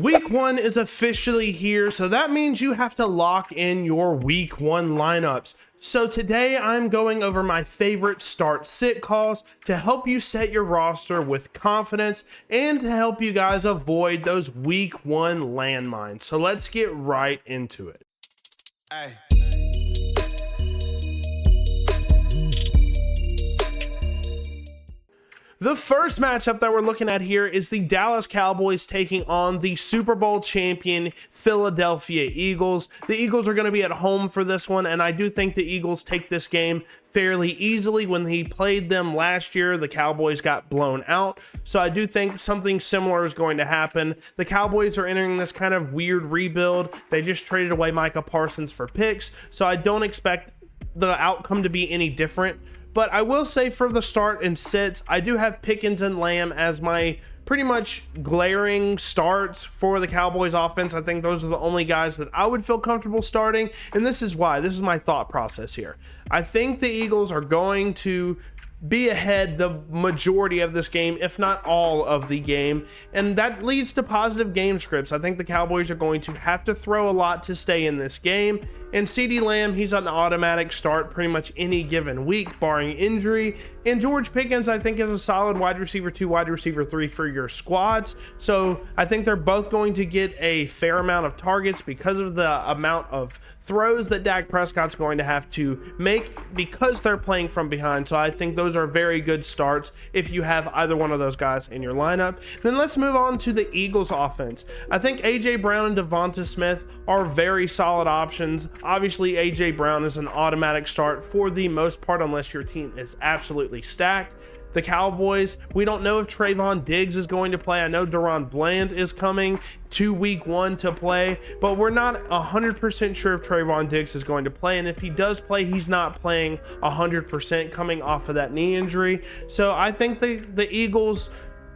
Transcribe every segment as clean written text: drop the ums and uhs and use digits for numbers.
Week 1 is officially here, so that means you have to lock in your Week 1 lineups. So today I'm going over my favorite start-sit calls to help you set your roster with confidence and to help you guys avoid those Week 1 landmines. So let's get right into it. Hey. The first matchup that we're looking at here is the Dallas Cowboys taking on the Super Bowl champion Philadelphia Eagles. The Eagles are going to be at home for this one, and I do think the Eagles take this game fairly easily. When he played them last year, the Cowboys got blown out, so I do think something similar is going to happen. The Cowboys are entering this kind of weird rebuild. They just traded away Micah Parsons for picks, so I don't expect the outcome to be any different. But I will say for the start and sits, I do have Pickens and Lamb as my pretty much glaring starts for the Cowboys offense. I think those are the only guys that I would feel comfortable starting. And this is why. This is my thought process here. I think the Eagles are going to be ahead the majority of this game, if not all of the game, and that leads to positive game scripts. I think the Cowboys are going to have to throw a lot to stay in this game, and CeeDee Lamb, he's an automatic start pretty much any given week barring injury, and George Pickens I think is a solid wide receiver 2, wide receiver 3 for your squads. So I think they're both going to get a fair amount of targets because of the amount of throws that Dak Prescott's going to have to make because they're playing from behind. So I think those are very good starts if you have either one of those guys in your lineup. Then let's move on to the Eagles offense. I think AJ Brown and Devonta Smith are very solid options. Obviously AJ Brown is an automatic start for the most part unless your team is absolutely stacked. The Cowboys, we don't know if Trayvon Diggs is going to play. I know Deron Bland is coming to week 1 to play, but we're not 100% sure if Trayvon Diggs is going to play. And if he does play, he's not playing 100% coming off of that knee injury. So I think the Eagles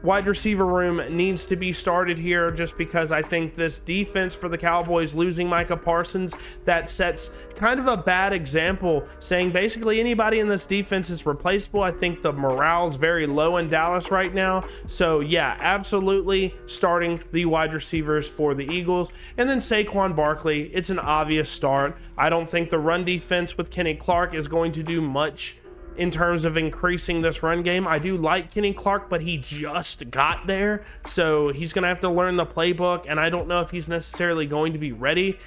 wide receiver room needs to be started here just because I think this defense for the Cowboys losing Micah Parsons, that sets kind of a bad example saying basically anybody in this defense is replaceable. I think the morale's very low in Dallas right now. So yeah, absolutely starting the wide receivers for the Eagles. And then Saquon Barkley, it's an obvious start. I don't think the run defense with Kenny Clark is going to do much in terms of increasing this run game. I do like Kenny Clark, but he just got there, so he's going to have to learn the playbook, and I don't know if he's necessarily going to be ready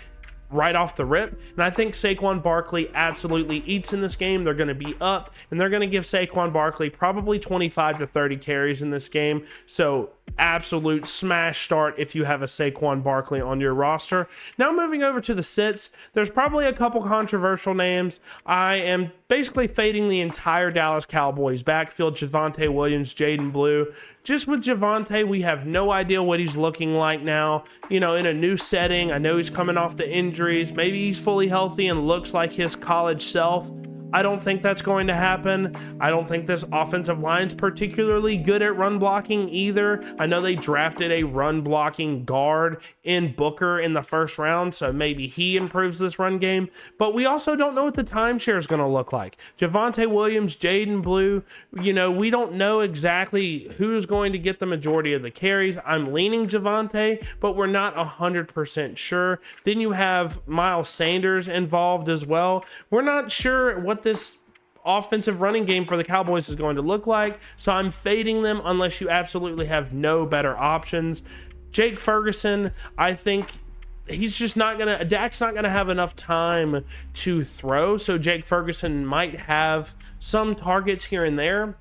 right off the rip. And I think Saquon Barkley absolutely eats in this game. They're going to be up, and they're going to give Saquon Barkley probably 25 to 30 carries in this game. So absolute smash start if you have a Saquon Barkley on your roster. Now moving over to the sits, there's probably a couple controversial names. I am basically fading the entire Dallas Cowboys backfield. Javonte Williams, Jaden Blue. Just with Javonte, we have no idea what he's looking like now. You know, in a new setting, I know he's coming off the injuries. Maybe he's fully healthy and looks like his college self. I don't think that's going to happen. I don't think this offensive line's particularly good at run blocking either. I know they drafted a run blocking guard in Booker in the first round, so maybe he improves this run game. But we also don't know what the timeshare is going to look like. Javonte Williams, Jaden Blue, you know, we don't know exactly who's going to get the majority of the carries. I'm leaning Javonte, but we're not 100% sure. Then you have Miles Sanders involved as well. We're not sure what this offensive running game for the Cowboys is going to look like, so I'm fading them unless you absolutely have no better options. Jake Ferguson, I think he's just not gonna, Dak's not gonna have enough time to throw, so Jake Ferguson might have some targets here and there.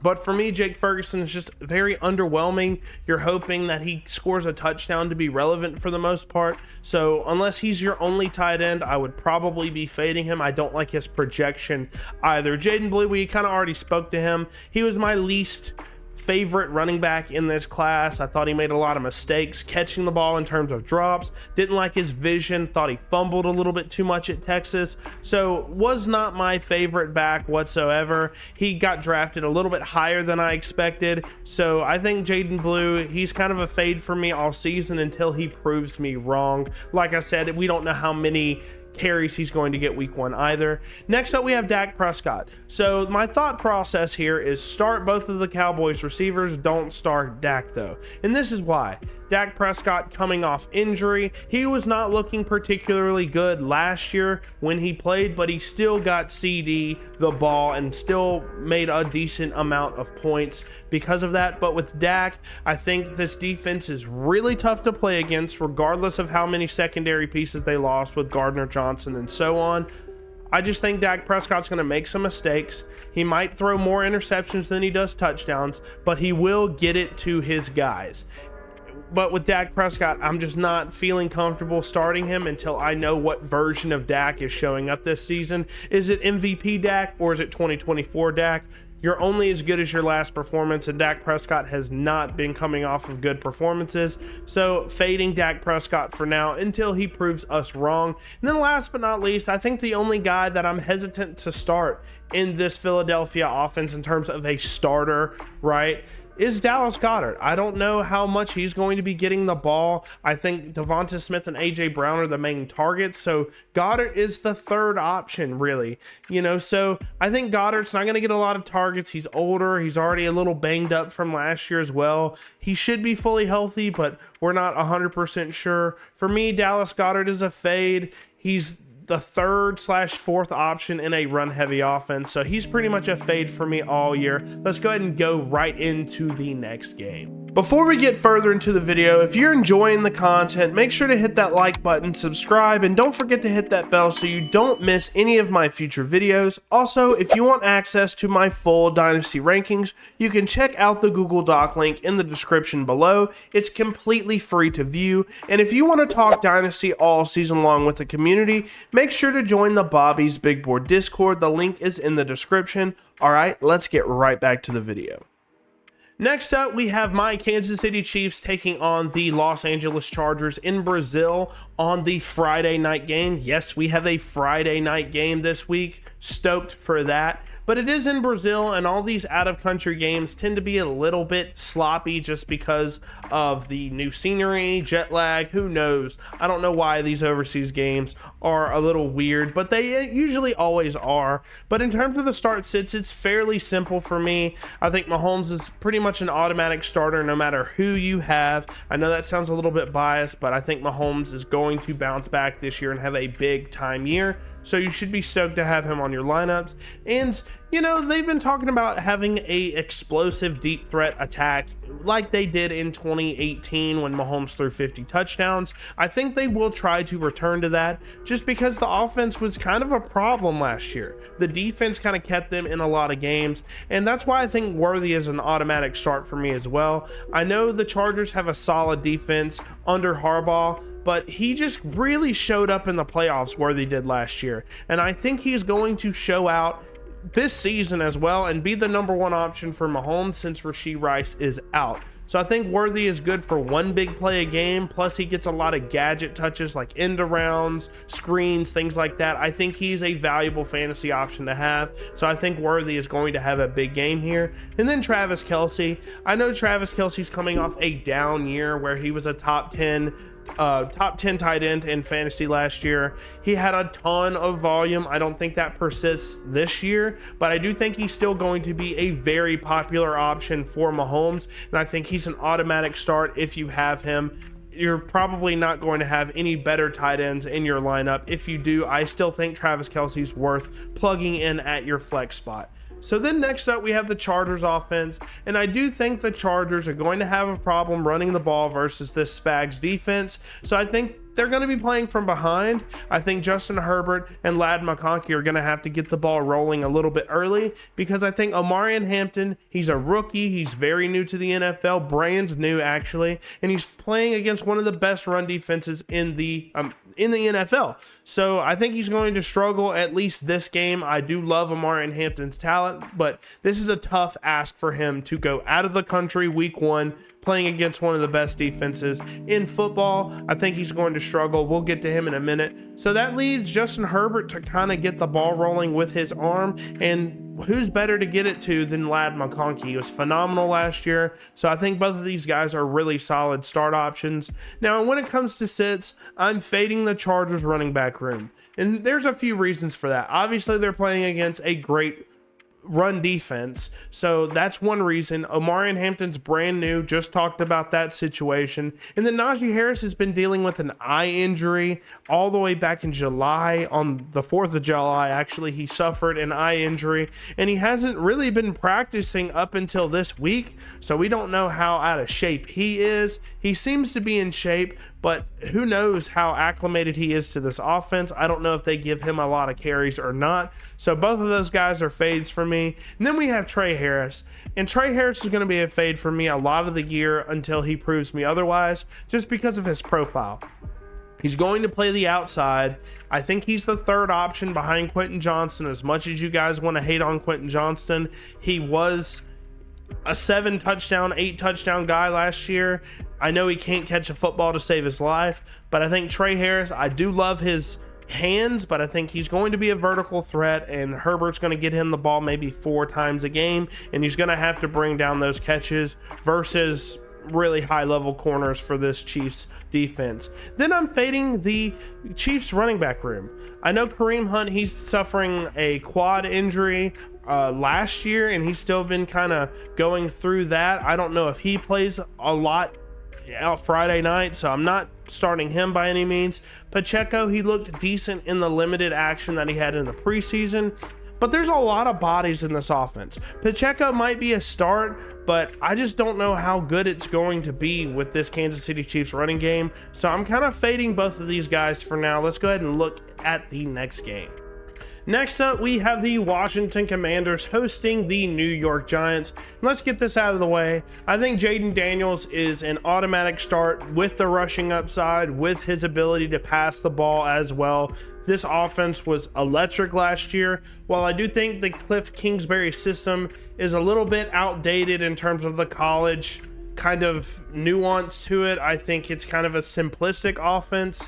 But for me, Jake Ferguson is just very underwhelming. You're hoping that he scores a touchdown to be relevant for the most part. So unless he's your only tight end, I would probably be fading him. I don't like his projection either. Jaden Blue, we kind of already spoke to him. He was my least favorite running back in this class. I thought he made a lot of mistakes catching the ball in terms of drops. Didn't like his vision. Thought he fumbled a little bit too much at Texas. So was not my favorite back whatsoever. He got drafted a little bit higher than I expected. So I think Jaden Blue, he's kind of a fade for me all season until he proves me wrong. Like I said, we don't know how many carries he's going to get week 1 either. Next up, we have Dak Prescott. So my thought process here is start both of the Cowboys receivers, don't start Dak though. And this is why. Dak Prescott coming off injury. He was not looking particularly good last year when he played, but he still got CD the ball and still made a decent amount of points because of that. But with Dak, I think this defense is really tough to play against, regardless of how many secondary pieces they lost with Gardner Johnson and so on. I just think Dak Prescott's going to make some mistakes. He might throw more interceptions than he does touchdowns, but he will get it to his guys. But with Dak Prescott, I'm just not feeling comfortable starting him until I know what version of Dak is showing up this season. Is it MVP Dak or is it 2024 Dak? You're only as good as your last performance, and Dak Prescott has not been coming off of good performances. So fading Dak Prescott for now until he proves us wrong. And then last but not least, I think the only guy that I'm hesitant to start in this Philadelphia offense in terms of a starter, right, is Dallas Goedert. I don't know how much he's going to be getting the ball. I think Devonta Smith and AJ Brown are the main targets, so Goedert is the third option, really. So I think Goddard's not going to get a lot of targets. He's older. He's already a little banged up from last year as well. He should be fully healthy, but we're not 100% sure. For me, Dallas Goedert is a fade. He's the third/fourth option in a run-heavy offense, so he's pretty much a fade for me all year. Let's go ahead and go right into the next game. Before we get further into the video, if you're enjoying the content, make sure to hit that like button, subscribe, and don't forget to hit that bell so you don't miss any of my future videos. Also, if you want access to my full Dynasty rankings, you can check out the Google Doc link in the description below. It's completely free to view, and if you want to talk Dynasty all season long with the community, make sure to join the Bobby's Big Board Discord. The link is in the description. All right, let's get right back to the video. Next up, we have my Kansas City Chiefs taking on the Los Angeles Chargers in Brazil on the Friday night game. Yes, we have a Friday night game this week. Stoked for that. But it is in Brazil, and all these out-of-country games tend to be a little bit sloppy just because of the new scenery, jet lag, who knows. I don't know why these overseas games are a little weird, but they usually always are. But in terms of the start-sits, it's fairly simple for me. I think Mahomes is pretty much an automatic starter no matter who you have. I know that sounds a little bit biased, but I think Mahomes is going to bounce back this year and have a big-time year. So you should be stoked to have him on your lineups. And, they've been talking about having a explosive deep threat attack like they did in 2018 when Mahomes threw 50 touchdowns. I think they will try to return to that just because the offense was kind of a problem last year. The defense kind of kept them in a lot of games, and that's why I think Worthy is an automatic start for me as well. I know the Chargers have a solid defense under Harbaugh, but he just really showed up in the playoffs Worthy did last year. And I think he's going to show out this season as well and be the number one option for Mahomes since Rashee Rice is out. So I think Worthy is good for one big play a game, plus he gets a lot of gadget touches like end arounds, screens, things like that. I think he's a valuable fantasy option to have. So I think Worthy is going to have a big game here. And then Travis Kelce. I know Travis Kelce's coming off a down year where he was a top 10 tight end in fantasy last year. He had a ton of volume. I don't think that persists this year, but I do think he's still going to be a very popular option for Mahomes, and I think he's an automatic start if you have him. You're probably not going to have any better tight ends in your lineup. If you do, I still think Travis Kelce's worth plugging in at your flex spot. So then next up, we have the Chargers offense, and I do think the Chargers are going to have a problem running the ball versus this Spags defense. So I think they're going to be playing from behind. I think Justin Herbert and Ladd McConkey are going to have to get the ball rolling a little bit early because I think Omarion Hampton, he's a rookie. He's very new to the NFL, brand new actually, and he's playing against one of the best run defenses in the NFL. So I think he's going to struggle at least this game. I do love Omarion Hampton's talent, but this is a tough ask for him to go out of the country week 1, playing against one of the best defenses in football. I think he's going to struggle. We'll get to him in a minute. So that leads Justin Herbert to kind of get the ball rolling with his arm, and who's better to get it to than Ladd McConkey? He was phenomenal last year, so I think both of these guys are really solid start options. Now, when it comes to sits, I'm fading the Chargers running back room, and there's a few reasons for that. Obviously, they're playing against a great run defense, so that's one reason. Omarion Hampton's brand new, just talked about that situation. And then Najee Harris has been dealing with an eye injury all the way back in July. On the 4th of July, actually, he suffered an eye injury, and he hasn't really been practicing up until this week, so we don't know how out of shape he is. He seems to be in shape, but who knows how acclimated he is to this offense. I don't know if they give him a lot of carries or not. So both of those guys are fades for me. And then we have Trey Harris. And Trey Harris is going to be a fade for me a lot of the year until he proves me otherwise, just because of his profile. He's going to play the outside. I think he's the third option behind Quentin Johnston. As much as you guys want to hate on Quentin Johnston, he was a 7 touchdown, 8 touchdown guy last year. I know he can't catch a football to save his life, but I think Trey Harris, I do love his hands, but I think he's going to be a vertical threat, and Herbert's going to get him the ball maybe 4 times a game, and he's going to have to bring down those catches versus really high level corners for this Chiefs defense. Then I'm fading the Chiefs running back room. I know Kareem Hunt, he's suffering a quad injury last year, and he's still been kind of going through that. I don't know if he plays a lot out Friday night, so I'm not starting him by any means. Pacheco, he looked decent in the limited action that he had in the preseason, but there's a lot of bodies in this offense. Pacheco might be a start, but I just don't know how good it's going to be with this Kansas City Chiefs running game. So I'm kind of fading both of these guys for now. Let's go ahead and look at the next game. Next up, we have the Washington Commanders hosting the New York Giants. Let's get this out of the way. I think Jaden Daniels is an automatic start with the rushing upside, with his ability to pass the ball as well. This offense was electric last year. While I do think the Cliff Kingsbury system is a little bit outdated in terms of the college kind of nuance to it, I think it's kind of a simplistic offense.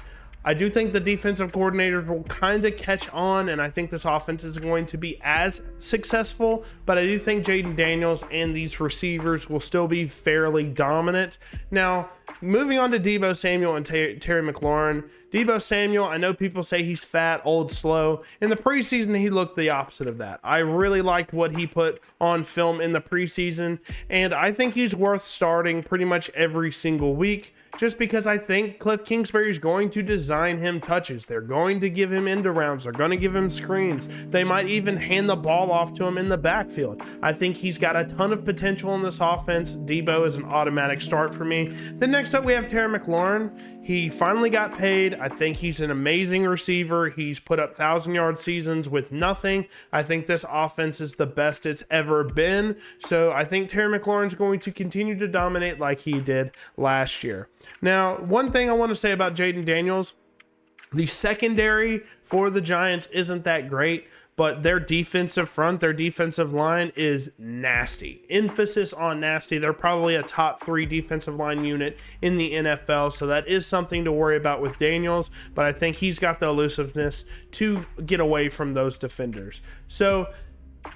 I do think the defensive coordinators will kind of catch on, and I think this offense is going to be as successful, but I do think Jaden Daniels and these receivers will still be fairly dominant. Now, moving on to Deebo Samuel and Terry McLaurin. Deebo Samuel, I know people say he's fat, old, slow. In the preseason, he looked the opposite of that. I really liked what he put on film in the preseason, and I think he's worth starting pretty much every single week, just because I think Cliff Kingsbury is going to design him touches. They're going to give him end arounds. They're going to give him screens. They might even hand the ball off to him in the backfield. I think he's got a ton of potential in this offense. Deebo is an automatic start for me. Then next up, we have Terry McLaurin. He finally got paid. I think he's an amazing receiver. He's put up 1,000-yard seasons with nothing. I think this offense is the best it's ever been. So I think Terry McLaurin's going to continue to dominate like he did last year. Now, one thing I want to say about Jaden Daniels, the secondary for the Giants isn't that great, but their defensive front, their defensive line is nasty. Emphasis on nasty. They're probably a top 3 defensive line unit in the NFL, so that is something to worry about with Daniels, but I think he's got the elusiveness to get away from those defenders. So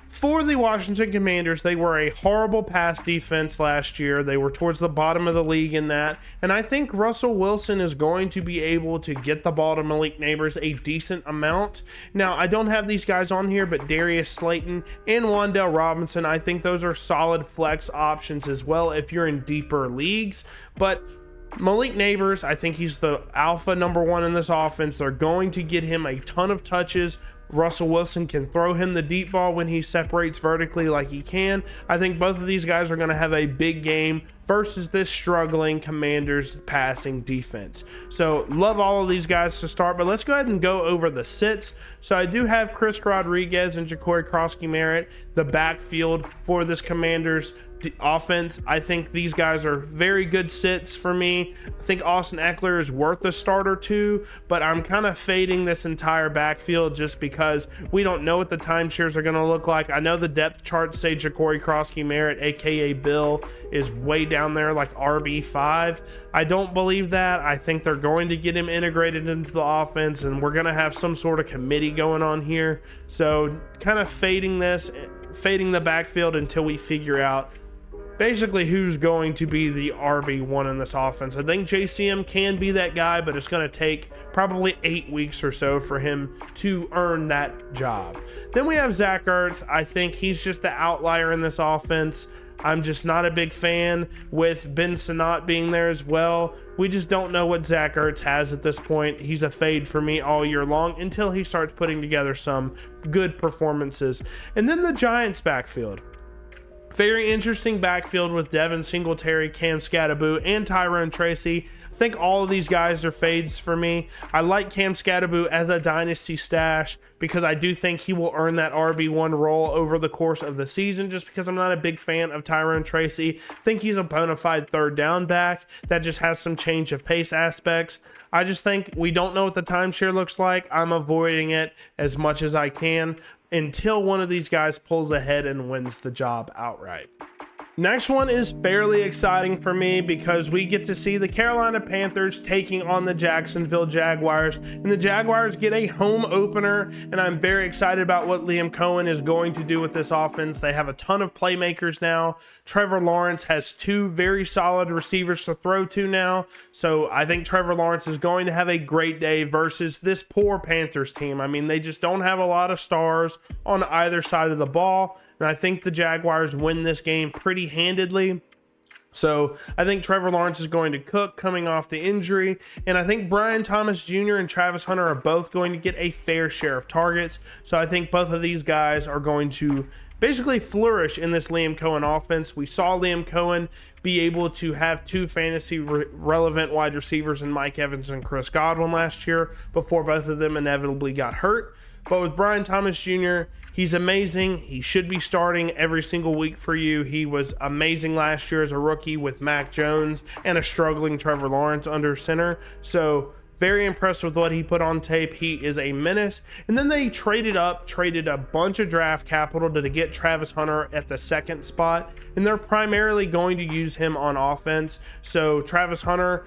for the Washington Commanders, they were a horrible pass defense last year. They were towards the bottom of the league in that. And I think Russell Wilson is going to be able to get the ball to Malik Neighbors a decent amount. Now, I don't have these guys on here, but Darius Slayton and Wan'Dale Robinson, I think those are solid flex options as well if you're in deeper leagues. But Malik Neighbors, I think he's the alpha number 1 in this offense. They're going to get him a ton of touches. Russell Wilson can throw him the deep ball when he separates vertically like he can. I think both of these guys are going to have a big game versus this struggling Commanders passing defense. So love all of these guys to start, but let's go ahead and go over the sits. So I do have Chris Rodriguez and Ja'Cory Crosky-Merritt, the backfield for this Commanders offense, I think these guys are very good sits for me. I think Austin Eckler is worth a start or two, but I'm kind of fading this entire backfield just because we don't know what the timeshares are going to look like. I know the depth charts say Ja'Cory Croskey-Merritt, aka Bill, is way down there like RB5. I don't believe that. I think they're going to get him integrated into the offense, and we're going to have some sort of committee going on here. So kind of fading the backfield until we figure out basically who's going to be the RB1 in this offense. I think JCM can be that guy, but it's going to take probably 8 weeks or so for him to earn that job. Then we have Zach Ertz. I think he's just the outlier in this offense. I'm just not a big fan with Ben Sinnott being there as well. We just don't know what Zach Ertz has at this point. He's a fade for me all year long until he starts putting together some good performances. And then the Giants backfield. Very interesting backfield with Devin Singletary, Cam Skattebo, and Tyrone Tracy. I think all of these guys are fades for me. I like Cam Skattebo as a dynasty stash because I do think he will earn that RB1 role over the course of the season, just because I'm not a big fan of Tyrone Tracy. I think he's a bona fide third down back that just has some change of pace aspects. I just think we don't know what the timeshare looks like. I'm avoiding it as much as I can until one of these guys pulls ahead and wins the job outright. Next one is fairly exciting for me because we get to see the Carolina Panthers taking on the Jacksonville Jaguars, and the Jaguars get a home opener, and I'm very excited about what Liam Cohen is going to do with this offense. They have a ton of playmakers now. Trevor Lawrence has two very solid receivers to throw to now, so I think Trevor Lawrence is going to have a great day versus this poor Panthers team. I mean, they just don't have a lot of stars on either side of the ball. And I think the Jaguars win this game pretty handedly. So I think Trevor Lawrence is going to cook coming off the injury. And I think Brian Thomas Jr. and Travis Hunter are both going to get a fair share of targets. So I think both of these guys are going to basically flourish in this Liam Cohen offense. We saw Liam Cohen be able to have two fantasy relevant wide receivers in Mike Evans and Chris Godwin last year before both of them inevitably got hurt. But with Brian Thomas Jr., he's amazing. He should be starting every single week for you. He was amazing last year as a rookie with Mac Jones and a struggling Trevor Lawrence under center. So very impressed with what he put on tape. He is a menace. And then they traded a bunch of draft capital to get Travis Hunter at the second spot. And they're primarily going to use him on offense. So Travis Hunter,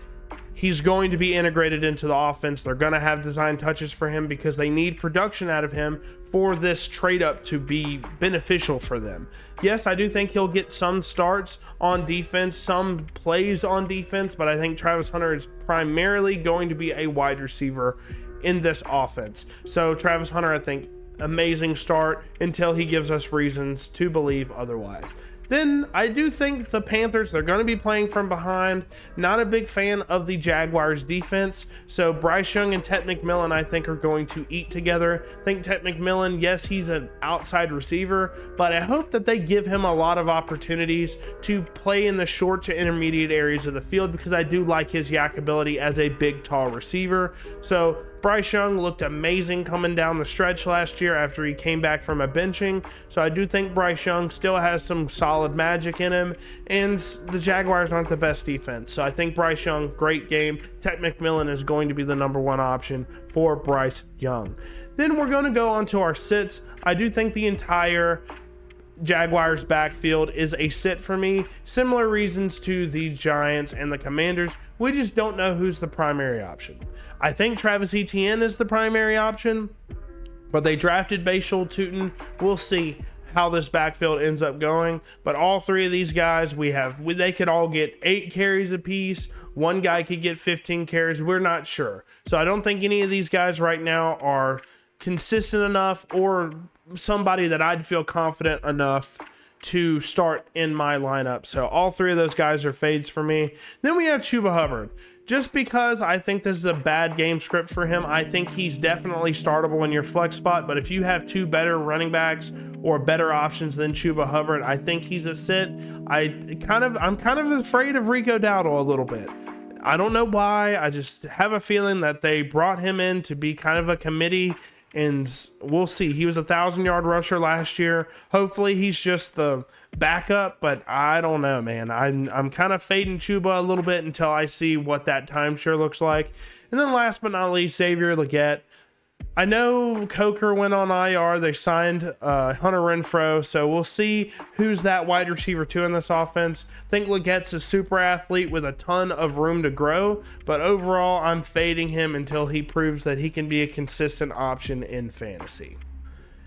he's going to be integrated into the offense. They're going to have design touches for him because they need production out of him for this trade up to be beneficial for them. Yes, I do think he'll get some starts on defense, some plays on defense, but I think Travis Hunter is primarily going to be a wide receiver in this offense. So Travis Hunter, I think, amazing start until he gives us reasons to believe otherwise. Then I do think the Panthers, they're going to be playing from behind. Not a big fan of the Jaguars defense. So Bryce Young and Ted McMillan, I think, are going to eat together. I think Ted McMillan, yes, he's an outside receiver, but I hope that they give him a lot of opportunities to play in the short to intermediate areas of the field because I do like his yak ability as a big, tall receiver. So Bryce Young looked amazing coming down the stretch last year after he came back from a benching. So I do think Bryce Young still has some solid magic in him, and the Jaguars aren't the best defense. So I think Bryce Young, great game. Ted McMillan is going to be the number one option for Bryce Young. Then we're going to go on to our sits. I do think the entire Jaguars backfield is a sit for me. Similar reasons to the Giants and the Commanders. We just don't know who's the primary option. I think Travis Etienne is the primary option, but they drafted Bashal Tutin. We'll see how this backfield ends up going. But all three of these guys, they could all get 8 carries apiece. One guy could get 15 carries. We're not sure. So I don't think any of these guys right now are consistent enough or somebody that I'd feel confident enough to start in my lineup. So all three of those guys are fades for me. Then we have Chuba Hubbard. Just because I think this is a bad game script for him, I think he's definitely startable in your flex spot. But if you have two better running backs or better options than Chuba Hubbard, I think he's a sit. I'm kind of afraid of Rico Dowdle a little bit. I don't know why. I just have a feeling that they brought him in to be kind of a committee and we'll see. He was a 1,000-yard rusher last year. Hopefully he's just the backup, but I don't know, man. I'm kind of fading Chuba a little bit until I see what that timeshare looks like. And then last but not least, Xavier Legette. I know Coker went on IR. They signed Hunter Renfrow, so we'll see who's that wide receiver 2 in this offense. I think Legette's a super athlete with a ton of room to grow, but overall, I'm fading him until he proves that he can be a consistent option in fantasy.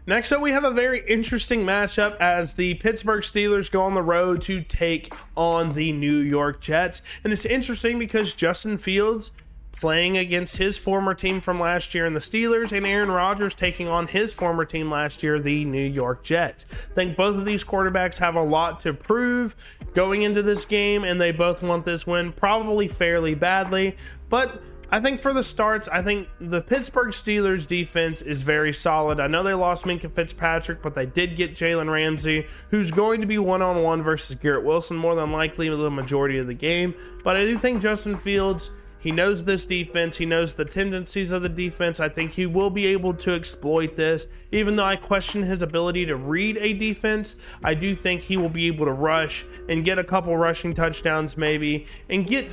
Next up, we have a very interesting matchup as the Pittsburgh Steelers go on the road to take on the New York Jets. And it's interesting because Justin Fields playing against his former team from last year in the Steelers, and Aaron Rodgers taking on his former team last year, the New York Jets. I think both of these quarterbacks have a lot to prove going into this game, and they both want this win probably fairly badly. But I think for the starts, I think the Pittsburgh Steelers defense is very solid. I know they lost Minkah Fitzpatrick, but they did get Jalen Ramsey, who's going to be one-on-one versus Garrett Wilson more than likely the majority of the game. But I do think Justin Fields, he knows this defense. He knows the tendencies of the defense. I think he will be able to exploit this. Even though I question his ability to read a defense, I do think he will be able to rush and get a couple rushing touchdowns maybe and get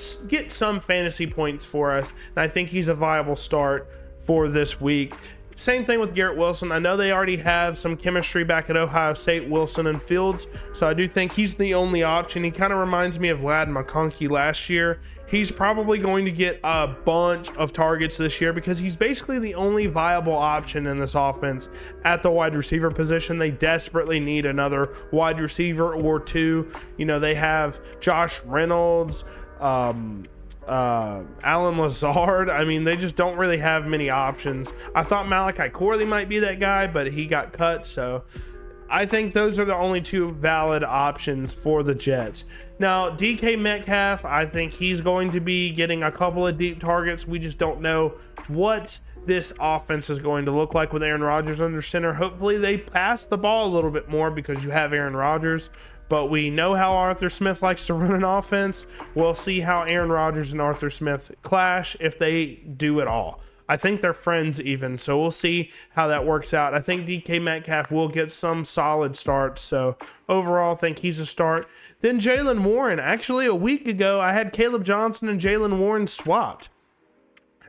some fantasy points for us. And I think he's a viable start for this week. Same thing with Garrett Wilson. I know they already have some chemistry back at Ohio State, Wilson and Fields, so I do think he's the only option. He kind of reminds me of Vlad McConkey last year. He's probably going to get a bunch of targets this year because he's basically the only viable option in this offense at the wide receiver position. They desperately need another wide receiver or two. You know, they have Josh Reynolds, Alan Lazard. I mean, they just don't really have many options. I thought Malachi Corley might be that guy, but he got cut, so I think those are the only two valid options for the Jets. Now, DK Metcalf, I think he's going to be getting a couple of deep targets. We just don't know what this offense is going to look like with Aaron Rodgers under center. Hopefully they pass the ball a little bit more because you have Aaron Rodgers, but we know how Arthur Smith likes to run an offense. We'll see how Aaron Rodgers and Arthur Smith clash, if they do at all. I think they're friends even, so we'll see how that works out. I think DK Metcalf will get some solid starts, so overall I think he's a start. Then Jaylen Warren. Actually, a week ago, I had Caleb Johnson and Jaylen Warren swapped.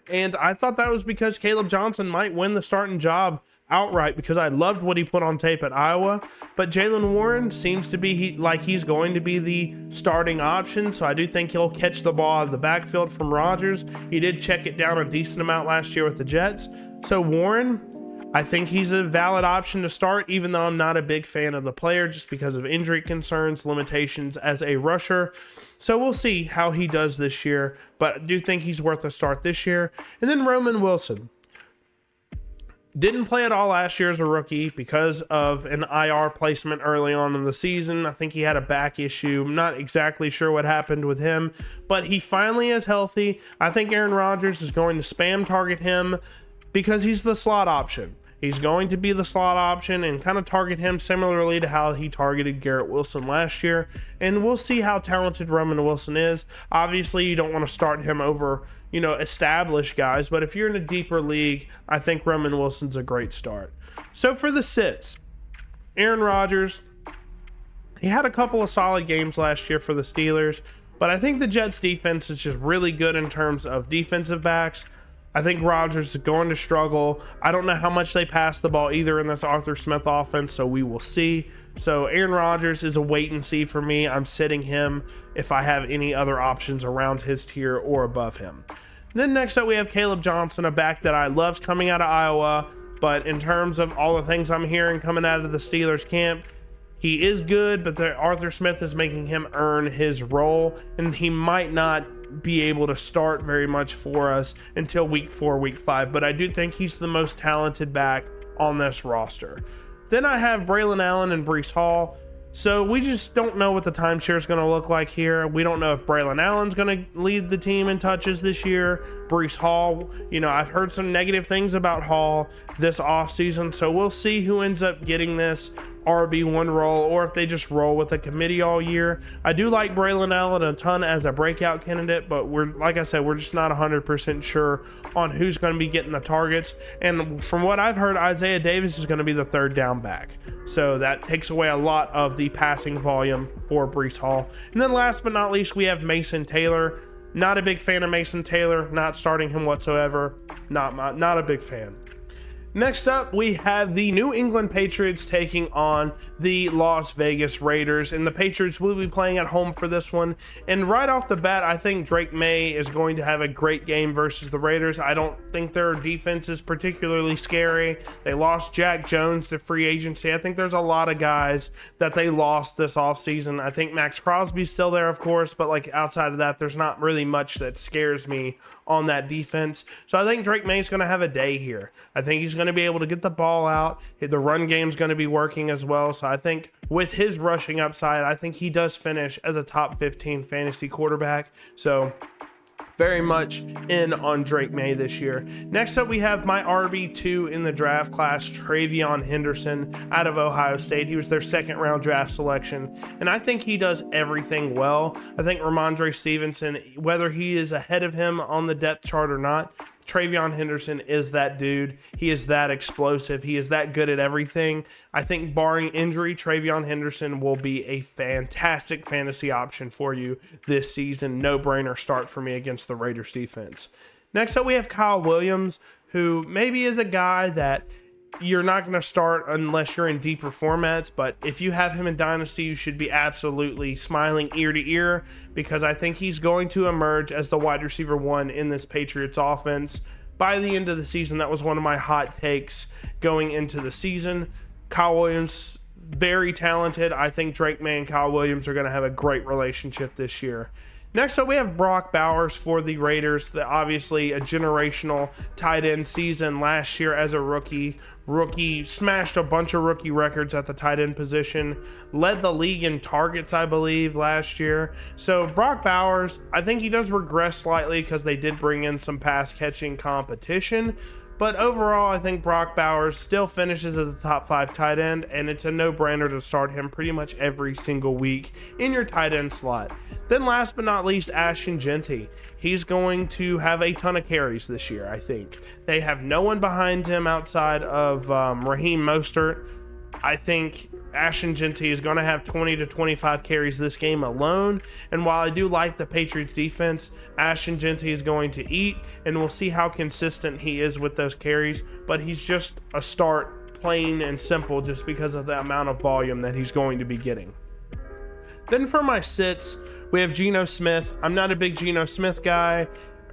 And I thought that was because Caleb Johnson might win the starting job outright because I loved what he put on tape at Iowa. But Jaylen Warren seems to be like he's going to be the starting option, so I do think he'll catch the ball out of the backfield from Rodgers. He did check it down a decent amount last year with the Jets. So Warren, I think he's a valid option to start, even though I'm not a big fan of the player just because of injury concerns, limitations as a rusher. So we'll see how he does this year, but I do think he's worth a start this year. And then Roman Wilson. Didn't play at all last year as a rookie because of an IR placement early on in the season. I think he had a back issue. I'm not exactly sure what happened with him, but he finally is healthy. I think Aaron Rodgers is going to spam target him because he's the slot option. He's going to be the slot option and kind of target him similarly to how he targeted Garrett Wilson last year. And we'll see how talented Roman Wilson is. Obviously, you don't want to start him over, established guys. But if you're in a deeper league, I think Roman Wilson's a great start. So for the sits, Aaron Rodgers, he had a couple of solid games last year for the Steelers. But I think the Jets defense is just really good in terms of defensive backs. I think Rodgers is going to struggle. I don't know how much they pass the ball either in this Arthur Smith offense, so we will see. So Aaron Rodgers is a wait and see for me. I'm sitting him if I have any other options around his tier or above him. Then next up we have Caleb Johnson, a back that I loved coming out of Iowa, but in terms of all the things I'm hearing coming out of the Steelers camp, he is good, but Arthur Smith is making him earn his role, and he might not be able to start very much for us until week 4, week 5, but I do think he's the most talented back on this roster. Then I have Braylon Allen and Breece Hall. So we just don't know what the timeshare is going to look like here. We don't know if Braylon Allen's going to lead the team in touches this year. Breece Hall, I've heard some negative things about Hall this offseason, so we'll see who ends up getting this. RB1 role, or if they just roll with a committee all year. I do like Braylon Allen a ton as a breakout candidate, but like I said, we're just not 100% sure on who's going to be getting the targets. And from what I've heard, Isaiah Davis is going to be the third down back. So that takes away a lot of the passing volume for Breece Hall. And then last but not least, we have Mason Taylor. Not a big fan of Mason Taylor, not starting him whatsoever. Not a big fan. Next up, we have the New England Patriots taking on the Las Vegas Raiders, and the Patriots will be playing at home for this one. And right off the bat, I think Drake May is going to have a great game versus the Raiders. I don't think their defense is particularly scary. They lost Jack Jones to free agency. I think there's a lot of guys that they lost this offseason. I think Max Crosby's still there, of course, but like outside of that, there's not really much that scares me on that defense. So I think Drake May's going to have a day here. I think he's going to be able to get the ball out. The run game's going to be working as well. So I think with his rushing upside, I think he does finish as a top 15 fantasy quarterback. So very much in on Drake May this year. Next up, we have my RB2 in the draft class, Travion Henderson out of Ohio State. He was their second round draft selection, and I think he does everything well. I think Ramondre Stevenson, whether he is ahead of him on the depth chart or not, Travion Henderson is that dude. He is that explosive. He is that good at everything. I think barring injury, Travion Henderson will be a fantastic fantasy option for you this season. No-brainer start for me against the Raiders defense. Next up, we have Kyle Williams, who maybe is a guy that you're not going to start unless you're in deeper formats, but if you have him in Dynasty, you should be absolutely smiling ear to ear, because I think he's going to emerge as the wide receiver one in this Patriots offense by the end of the season. That was one of my hot takes going into the season. Kyle Williams, very talented. I think Drake May and Kyle Williams are going to have a great relationship this year. Next up, we have Brock Bowers for the Raiders. Obviously, a generational tight end season last year as a rookie. Smashed a bunch of rookie records at the tight end position. Led the league in targets, I believe, last year. So Brock Bowers, I think he does regress slightly because they did bring in some pass catching competition. But overall, I think Brock Bowers still finishes as a top 5 tight end, and it's a no-brainer to start him pretty much every single week in your tight end slot. Then last but not least, Ashton Jeanty. He's going to have a ton of carries this year, I think. They have no one behind him outside of Raheem Mostert. I think Ashton Jeanty is going to have 20 to 25 carries this game alone. And while I do like the Patriots defense, Ashton Jeanty is going to eat, and we'll see how consistent he is with those carries. But he's just a start, plain and simple, just because of the amount of volume that he's going to be getting. Then for my sits, we have Geno Smith. I'm not a big Geno Smith guy.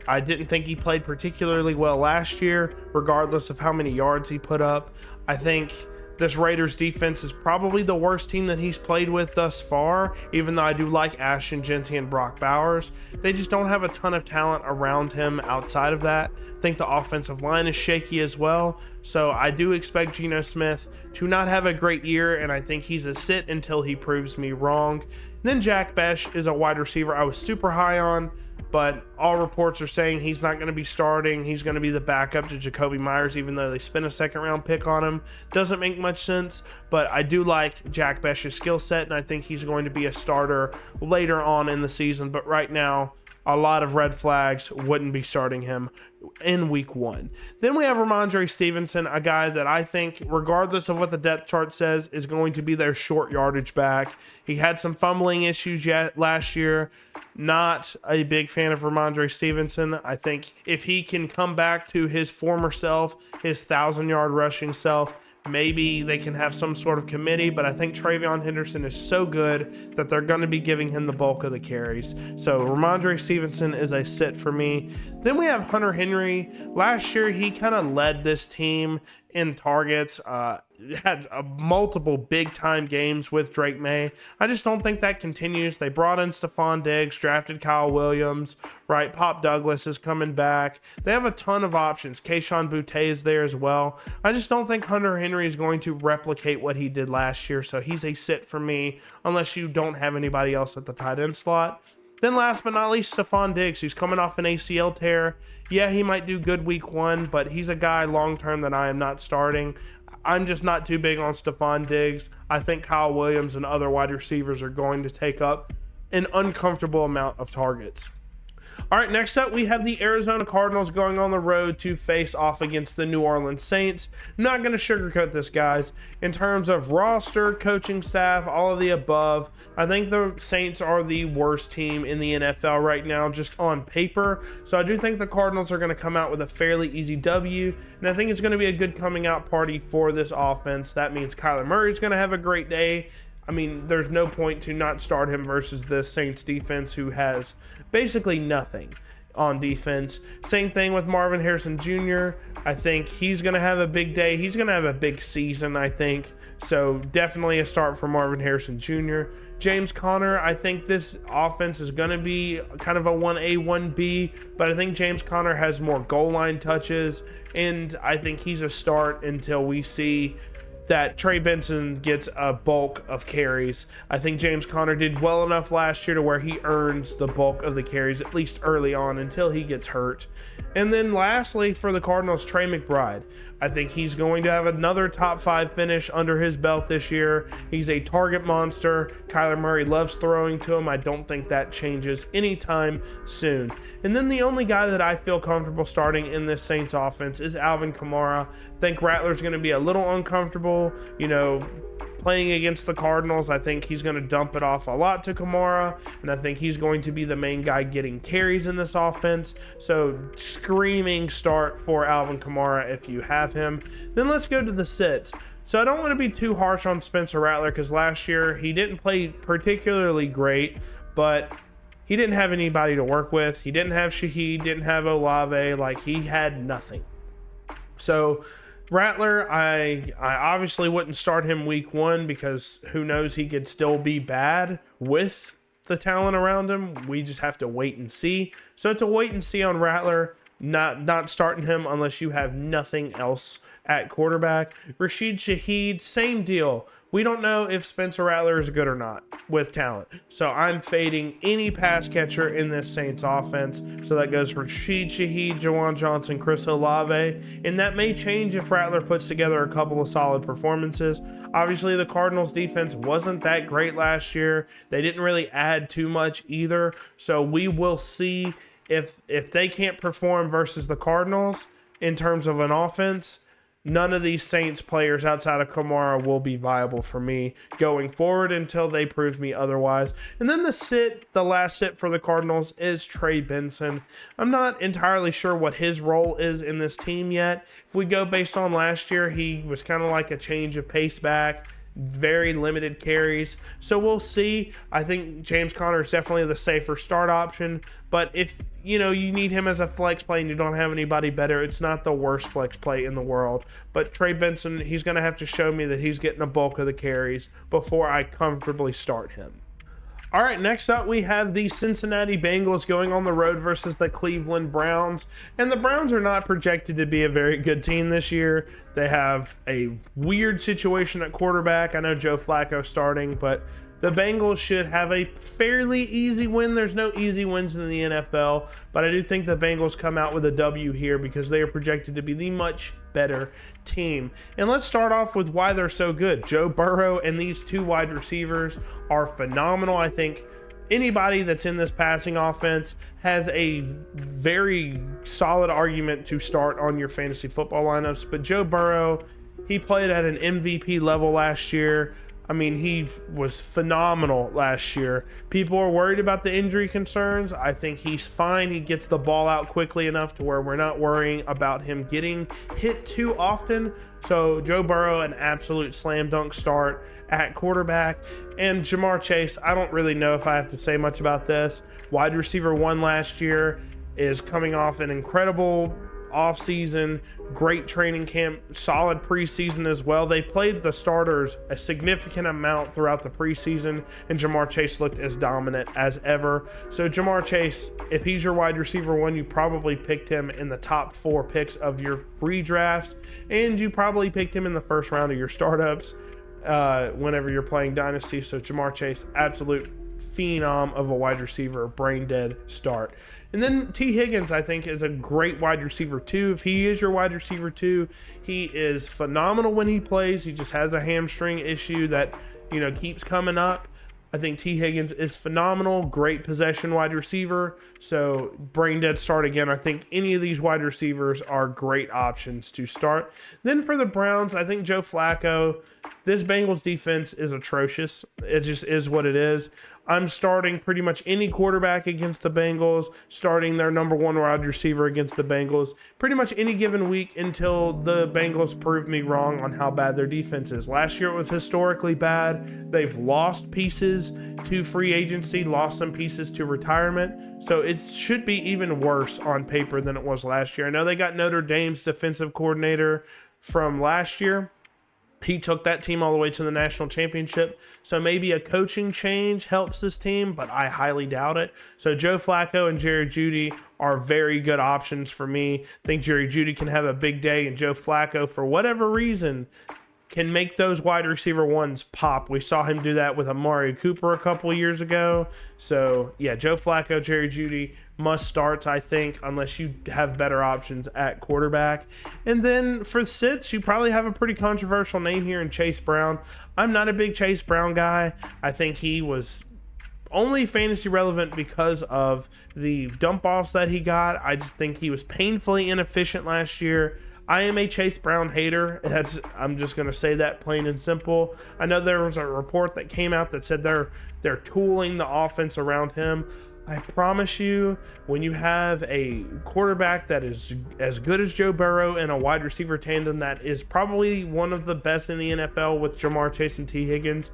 I didn't think he played particularly well last year, regardless of how many yards he put up. I think this Raiders defense is probably the worst team that he's played with thus far, even though I do like Ashton Jeanty and Brock Bowers. They just don't have a ton of talent around him outside of that. I think the offensive line is shaky as well, so I do expect Geno Smith to not have a great year, and I think he's a sit until he proves me wrong. Then Jack Besh is a wide receiver I was super high on, but all reports are saying he's not going to be starting. He's going to be the backup to Jacoby Myers, even though they spent a second-round pick on him. Doesn't make much sense, but I do like Jack Besh's skill set, and I think he's going to be a starter later on in the season. But right now, a lot of red flags, wouldn't be starting him in week 1. Then we have Ramondre Stevenson, a guy that I think, regardless of what the depth chart says, is going to be their short yardage back. He had some fumbling issues last year. Not a big fan of Ramondre Stevenson. I think if he can come back to his former self, his 1,000-yard rushing self, maybe they can have some sort of committee, but I think Travion Henderson is so good that they're going to be giving him the bulk of the carries. So Ramondre Stevenson is a sit for me. Then we have Hunter Henry. Last year, he kind of led this team in targets, had multiple big-time games with Drake May. I just don't think that continues. They brought in Stephon Diggs, drafted Kyle Williams, right? Pop Douglas is coming back. They have a ton of options. Kayshon Boutte is there as well. I just don't think Hunter Henry is going to replicate what he did last year, so he's a sit for me unless you don't have anybody else at the tight end slot. Then last but not least, Stephon Diggs. He's coming off an ACL tear. Yeah, he might do good week 1, but he's a guy long-term that I am not starting. I'm just not too big on Stephon Diggs. I think Kyle Williams and other wide receivers are going to take up an uncomfortable amount of targets. All right, next up, we have the Arizona Cardinals going on the road to face off against the New Orleans Saints. Not going to sugarcoat this, guys. In terms of roster, coaching staff, all of the above, I think the Saints are the worst team in the NFL right now, just on paper. So I do think the Cardinals are going to come out with a fairly easy W, and I think it's going to be a good coming out party for this offense. That means Kyler Murray's going to have a great day. I mean, there's no point to not start him versus the Saints defense, who has basically nothing on defense. Same thing with Marvin Harrison Jr. I think he's going to have a big day. He's going to have a big season, I think. So definitely a start for Marvin Harrison Jr. James Conner, I think this offense is going to be kind of a 1A, 1B, but I think James Conner has more goal line touches, and I think he's a start until we see that Trey Benson gets a bulk of carries. I think James Conner did well enough last year to where he earns the bulk of the carries, at least early on, until he gets hurt. And then lastly, for the Cardinals, Trey McBride. I think he's going to have another top 5 finish under his belt this year. He's a target monster. Kyler Murray loves throwing to him. I don't think that changes anytime soon. And then the only guy that I feel comfortable starting in this Saints offense is Alvin Kamara. I think Rattler's going to be a little uncomfortable, playing against the Cardinals. I think he's going to dump it off a lot to Kamara, and I think he's going to be the main guy getting carries in this offense. So screaming start for Alvin Kamara if you have him. Then let's go to the sits. So I don't want to be too harsh on Spencer Rattler, because last year he didn't play particularly great, but he didn't have anybody to work with. He didn't have Shaheed, didn't have Olave. Like, he had nothing. So Rattler, I obviously wouldn't start him week 1, because who knows, he could still be bad with the talent around him. We just have to wait and see. So it's a wait and see on Rattler, not starting him unless you have nothing else at quarterback. Rashid Shaheed, same deal. We don't know if Spencer Rattler is good or not with talent. So I'm fading any pass catcher in this Saints offense. So that goes for Rashid Shaheed, Jawan Johnson, Chris Olave. And that may change if Rattler puts together a couple of solid performances. Obviously, the Cardinals defense wasn't that great last year. They didn't really add too much either. So we will see if they can't perform versus the Cardinals in terms of an offense. None of these Saints players outside of Kamara will be viable for me going forward until they prove me otherwise. And then the last sit for the Cardinals is Trey Benson. I'm not entirely sure what his role is in this team yet. If we go based on last year, he was kind of like a change of pace back. Very limited carries. So we'll see. I think James Conner is definitely the safer start option. But if you need him as a flex play and you don't have anybody better, it's not the worst flex play in the world. But Trey Benson, he's going to have to show me that he's getting a bulk of the carries before I comfortably start him. All right, next up we have the Cincinnati Bengals going on the road versus the Cleveland Browns. And the Browns are not projected to be a very good team this year. They have a weird situation at quarterback. I know Joe Flacco starting, but the Bengals should have a fairly easy win. There's no easy wins in the NFL, but I do think the Bengals come out with a W here because they are projected to be the much better team. And let's start off with why they're so good. Joe Burrow and these two wide receivers are phenomenal. I think anybody that's in this passing offense has a very solid argument to start on your fantasy football lineups. But Joe Burrow, he played at an MVP level last year. I mean, he was phenomenal last year. People are worried about the injury concerns. I think he's fine. He gets the ball out quickly enough to where we're not worrying about him getting hit too often. So Joe Burrow, an absolute slam dunk start at quarterback. And Jamar Chase, I don't really know if I have to say much about this. Wide receiver 1 last year, is coming off an incredible offseason, great training camp, solid preseason as well. They played the starters a significant amount throughout the preseason, and Jamar Chase looked as dominant as ever. So Jamar Chase, if he's your wide receiver 1, you probably picked him in the top 4 picks of your redrafts, and you probably picked him in the first round of your startups whenever you're playing Dynasty. So Jamar Chase, absolute phenom of a wide receiver, brain dead start. And then T. Higgins, I think, is a great wide receiver too. If he is your wide receiver too, he is phenomenal when he plays. He just has a hamstring issue that, keeps coming up. I think T. Higgins is phenomenal, great possession wide receiver. So brain dead start again. I think any of these wide receivers are great options to start. Then for the Browns, I think Joe Flacco. This Bengals defense is atrocious. It just is what it is. I'm starting pretty much any quarterback against the Bengals, starting their number one wide receiver against the Bengals, pretty much any given week until the Bengals prove me wrong on how bad their defense is. Last year it was historically bad. They've lost pieces to free agency, lost some pieces to retirement. So it should be even worse on paper than it was last year. I know they got Notre Dame's defensive coordinator from last year. He took that team all the way to the national championship. So maybe a coaching change helps this team, but I highly doubt it. So Joe Flacco and Jerry Jeudy are very good options for me. I think Jerry Jeudy can have a big day, and Joe Flacco, for whatever reason, can make those wide receiver ones pop. We saw him do that with Amari Cooper a couple years ago. So yeah, Joe Flacco, Jerry Jeudy, must starts, I think, unless you have better options at quarterback. And then for sits, you probably have a pretty controversial name here in Chase Brown. I'm not a big Chase Brown guy. I think he was only fantasy relevant because of the dump offs that he got. I just think he was painfully inefficient last year. I am a Chase Brown hater. I'm just going to say that plain and simple. I know there was a report that came out that said they're tooling the offense around him. I promise you, when you have a quarterback that is as good as Joe Burrow and a wide receiver tandem that is probably one of the best in the NFL with Jamar Chase and T. Higgins,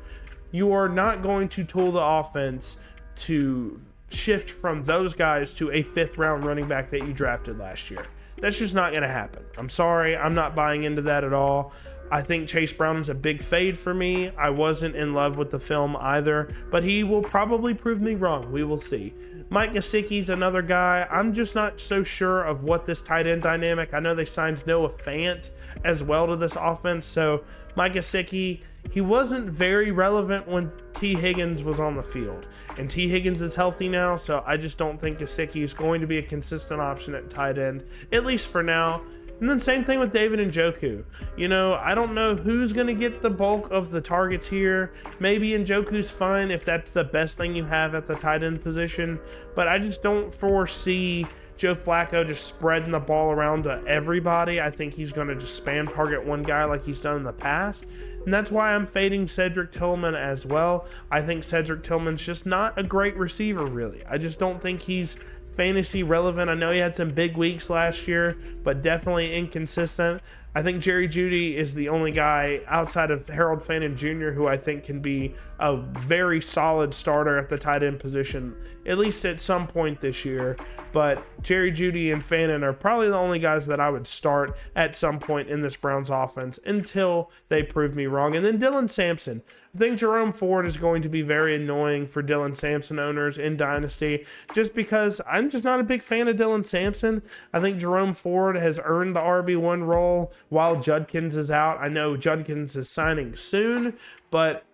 you are not going to tool the offense to shift from those guys to a fifth-round running back that you drafted last year. That's just not going to happen. I'm sorry. I'm not buying into that at all. I think Chase Brown is a big fade for me. I wasn't in love with the film either, but he will probably prove me wrong. We will see. Mike Gesicki's another guy. I'm just not so sure of what this tight end dynamic. I know they signed Noah Fant as well to this offense, so Mike Gesicki, he wasn't very relevant when T. Higgins was on the field. And T. Higgins is healthy now, so I just don't think Gesicki is going to be a consistent option at tight end, at least for now. And then same thing with David Njoku. I don't know who's going to get the bulk of the targets here. Maybe Njoku's fine if that's the best thing you have at the tight end position. But I just don't foresee Joe Flacco just spreading the ball around to everybody. I think he's going to just spam target one guy like he's done in the past. And that's why I'm fading Cedric Tillman as well. I think Cedric Tillman's just not a great receiver, really. I just don't think he's fantasy relevant. I know he had some big weeks last year, but definitely inconsistent. I think Jerry Jeudy is the only guy outside of Harold Fannin Jr. who I think can be a very solid starter at the tight end position, at least at some point this year. But Jerry Jeudy and Fannin are probably the only guys that I would start at some point in this Browns offense until they prove me wrong. And then Dylan Sampson. I think Jerome Ford is going to be very annoying for Dylan Sampson owners in Dynasty, just because I'm just not a big fan of Dylan Sampson. I think Jerome Ford has earned the RB1 role while Judkins is out. I know Judkins is signing soon, but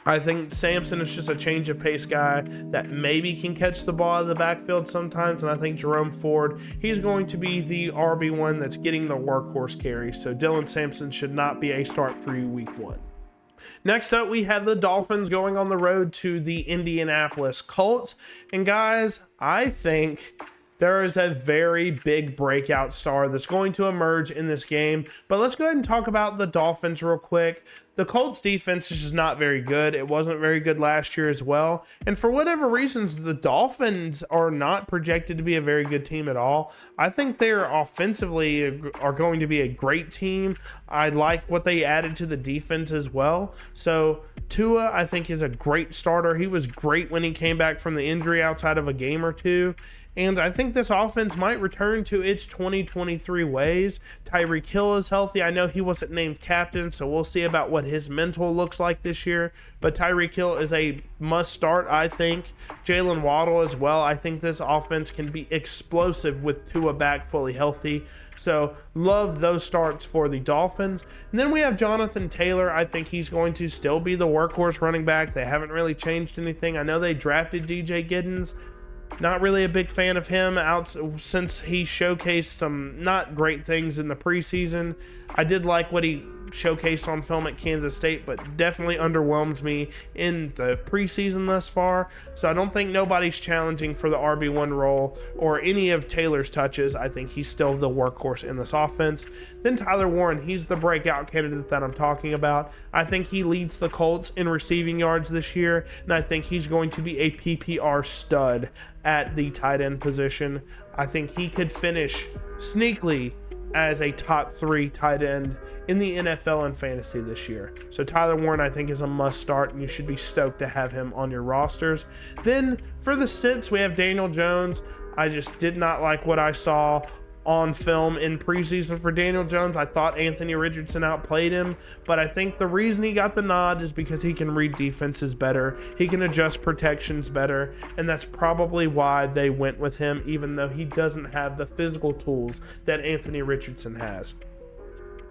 I think Sampson is just a change of pace guy that maybe can catch the ball out of the backfield sometimes, and I think Jerome Ford, he's going to be the RB1 that's getting the workhorse carry, so Dylan Sampson should not be a start for you week one. Next up, we have the Dolphins going on the road to the Indianapolis Colts. And guys, I think there is a very big breakout star that's going to emerge in this game. But let's go ahead and talk about the Dolphins real quick. The Colts defense is just not very good. It wasn't very good last year as well. And for whatever reasons, the Dolphins are not projected to be a very good team at all. I think they're offensively are going to be a great team. I like what they added to the defense as well. So Tua, I think, is a great starter. He was great when he came back from the injury outside of a game or two. And I think this offense might return to its 2023 ways. Tyreek Hill is healthy. I know he wasn't named captain, so we'll see about what his mental looks like this year. But Tyreek Hill is a must start, I think. Jalen Waddle as well. I think this offense can be explosive with Tua back fully healthy. So love those starts for the Dolphins. And then we have Jonathan Taylor. I think he's going to still be the workhorse running back. They haven't really changed anything. I know they drafted DJ Giddens. Not really a big fan of him since he showcased some not great things in the preseason. I did like what he showcased on film at Kansas State, but definitely underwhelms me in the preseason thus far. So I don't think nobody's challenging for the RB1 role or any of Taylor's touches. I think he's still the workhorse in this offense. Then Tyler Warren, he's the breakout candidate that I'm talking about. I think he leads the Colts in receiving yards this year, and I think he's going to be a PPR stud at the tight end position. I think he could finish sneakily as a top 3 tight end in the NFL and fantasy this year. So Tyler Warren, I think, is a must start, and you should be stoked to have him on your rosters. Then for the sits, we have Daniel Jones. I just did not like what I saw on film in preseason for Daniel Jones. I thought Anthony Richardson outplayed him, but I think the reason he got the nod is because he can read defenses better, he can adjust protections better, and that's probably why they went with him, even though he doesn't have the physical tools that Anthony Richardson has.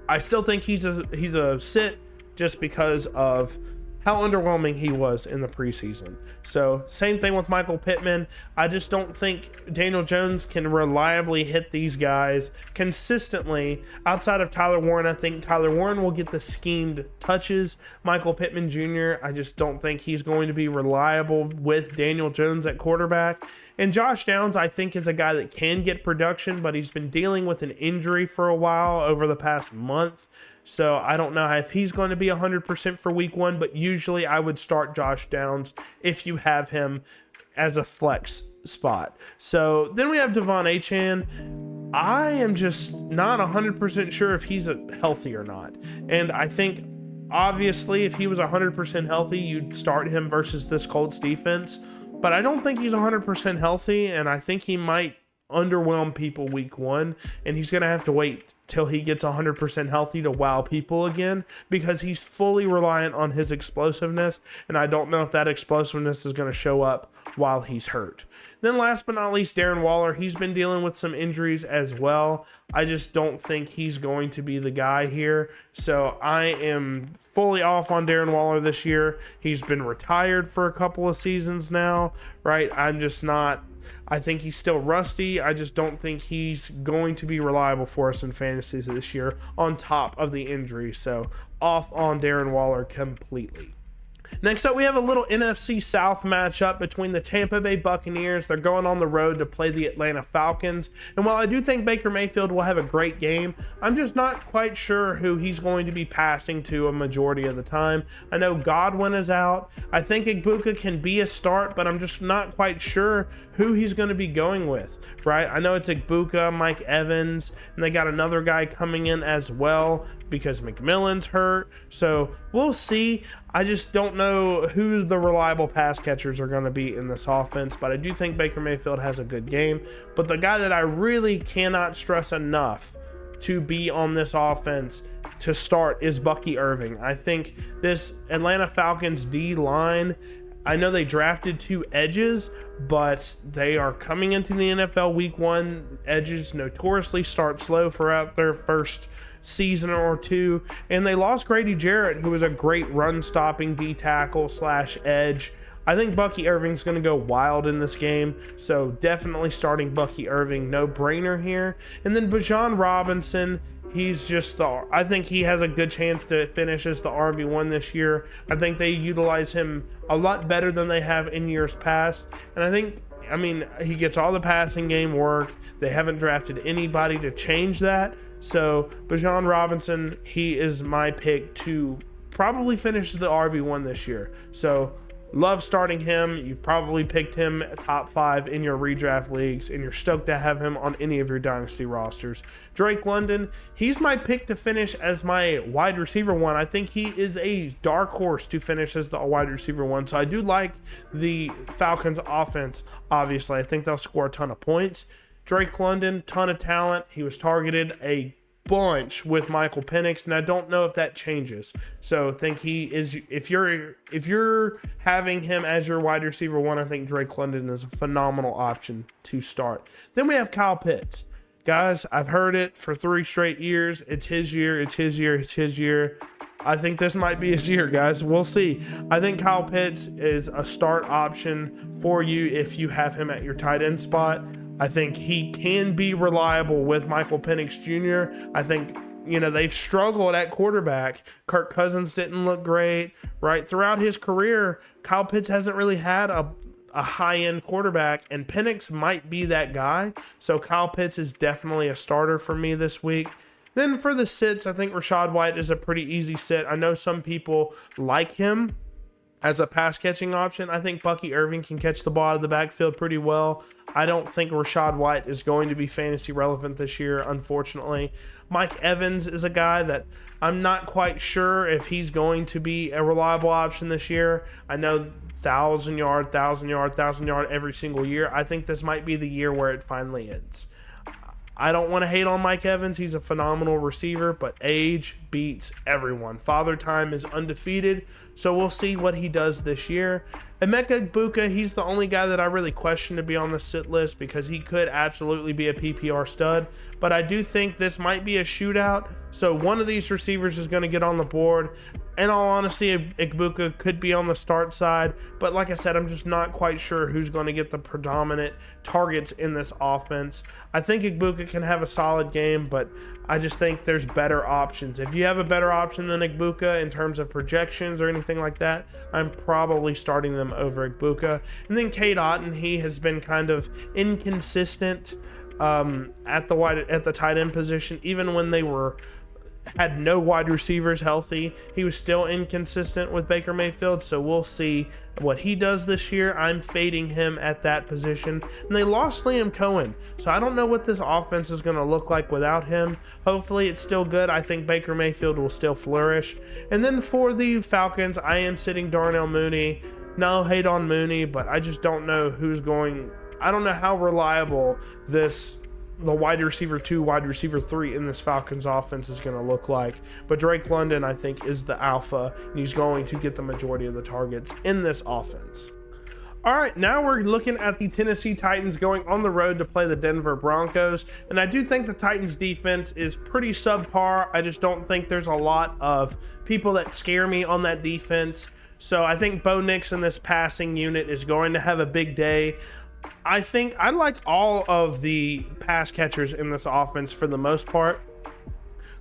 I still think he's a sit just because of how underwhelming he was in the preseason. So same thing with Michael Pittman. I just don't think Daniel Jones can reliably hit these guys consistently. Outside of Tyler Warren, I think Tyler Warren will get the schemed touches. Michael Pittman Jr., I just don't think he's going to be reliable with Daniel Jones at quarterback. And Josh Downs, I think, is a guy that can get production, but he's been dealing with an injury for a while over the past month. So I don't know if he's going to be 100% for week 1, but usually I would start Josh Downs if you have him as a flex spot. So then we have Devon Achane. I am just not 100% sure if he's healthy or not. And I think, obviously, if he was 100% healthy, you'd start him versus this Colts defense. But I don't think he's 100% healthy, and I think he might underwhelm people week 1, and he's going to have to wait till he gets 100% healthy to wow people again, because he's fully reliant on his explosiveness, and I don't know if that explosiveness is going to show up while he's hurt. Then last but not least, Darren Waller. He's been dealing with some injuries as well. I just don't think he's going to be the guy here, so I am fully off on Darren Waller this year. He's been retired for a couple of seasons now, right? I'm just not. I think he's still rusty. I just don't think he's going to be reliable for us in fantasy this year on top of the injury. So off on Darren Waller completely. Next up, we have a little NFC South matchup between the Tampa Bay Buccaneers. They're going on the road to play the Atlanta Falcons. And while I do think Baker Mayfield will have a great game, I'm just not quite sure who he's going to be passing to a majority of the time. I know Godwin is out. I think Igbuka can be a start, but I'm just not quite sure who he's going to be going with, right? I know it's Igbuka, Mike Evans, and they got another guy coming in as well because McMillan's hurt. So we'll see. I just don't know who the reliable pass catchers are going to be in this offense, but I do think Baker Mayfield has a good game. But the guy that I really cannot stress enough to be on this offense to start is Bucky Irving. I think this Atlanta Falcons D-line, I know they drafted 2 edges, but they are coming into the NFL week 1. Edges notoriously start slow throughout their first season or 2, and they lost Grady Jarrett, who was a great run-stopping D-tackle / edge. I think Bucky Irving's going to go wild in this game, so definitely starting Bucky Irving, no-brainer here. And then Bijan Robinson, he's just I think he has a good chance to finish as the RB1 this year. I think they utilize him a lot better than they have in years past, and I mean, he gets all the passing game work. They haven't drafted anybody to change that. So Bijan Robinson, he is my pick to probably finish the RB1 this year. So Love starting him. You've probably picked him top 5 in your redraft leagues, and you're stoked to have him on any of your dynasty rosters. Drake London, he's my pick to finish as my wide receiver 1. I think he is a dark horse to finish as the wide receiver 1. So I do like the Falcons offense. Obviously, I think they'll score a ton of points. Drake London, ton of talent. He was targeted a bunch with Michael Penix, and I don't know if that changes. So I think he is, if you're having him as your wide receiver 1, I think Drake London is a phenomenal option to start. Then we have Kyle Pitts. Guys, I've heard it for 3 straight years. It's his year, it's his year, it's his year. I think this might be his year, guys. We'll see. I think Kyle Pitts is a start option for you if you have him at your tight end spot. I think he can be reliable with Michael Penix Jr. I think, they've struggled at quarterback. Kirk Cousins didn't look great, right? Throughout his career, Kyle Pitts hasn't really had a high-end quarterback, and Penix might be that guy. So Kyle Pitts is definitely a starter for me this week. Then for the sits, I think Rachaad White is a pretty easy sit. I know some people like him as a pass-catching option. I think Bucky Irving can catch the ball out of the backfield pretty well. I don't think Rachaad White is going to be fantasy relevant this year, unfortunately. Mike Evans is a guy that I'm not quite sure if he's going to be a reliable option this year. I know 1,000 yard every single year. I think this might be the year where it finally ends. I don't want to hate on Mike Evans. He's a phenomenal receiver, but age beats everyone. Father Time is undefeated, so we'll see what he does this year. Emeka Egbuka, he's the only guy that I really question to be on the sit list because he could absolutely be a PPR stud, but I do think this might be a shootout, so one of these receivers is going to get on the board. In all honesty, Egbuka could be on the start side, but like I said, I'm just not quite sure who's going to get the predominant targets in this offense. I think Egbuka can have a solid game, but I just think there's better options. If you have a better option than Egbuka in terms of projections or anything like that, I'm probably starting them over Egbuka. And then Cade Otton, he has been kind of inconsistent at the tight end position. Even when they had no wide receivers healthy, he was still inconsistent with Baker Mayfield, so we'll see what he does this year. I'm fading him at that position. And they lost Liam Cohen, so I don't know what this offense is going to look like without him. Hopefully it's still good. I think Baker Mayfield will still flourish. And then for the Falcons, I am sitting Darnell Mooney. No hate on Mooney, but I just don't know I don't know how reliable the wide receiver 2, wide receiver 3 in this Falcons offense is going to look like. But Drake London, I think, is the alpha, and he's going to get the majority of the targets in this offense. All right, now we're looking at the Tennessee Titans going on the road to play the Denver Broncos. And I do think the Titans defense is pretty subpar. I just don't think there's a lot of people that scare me on that defense. So I think Bo Nix in this passing unit is going to have a big day. I think I like all of the pass catchers in this offense for the most part.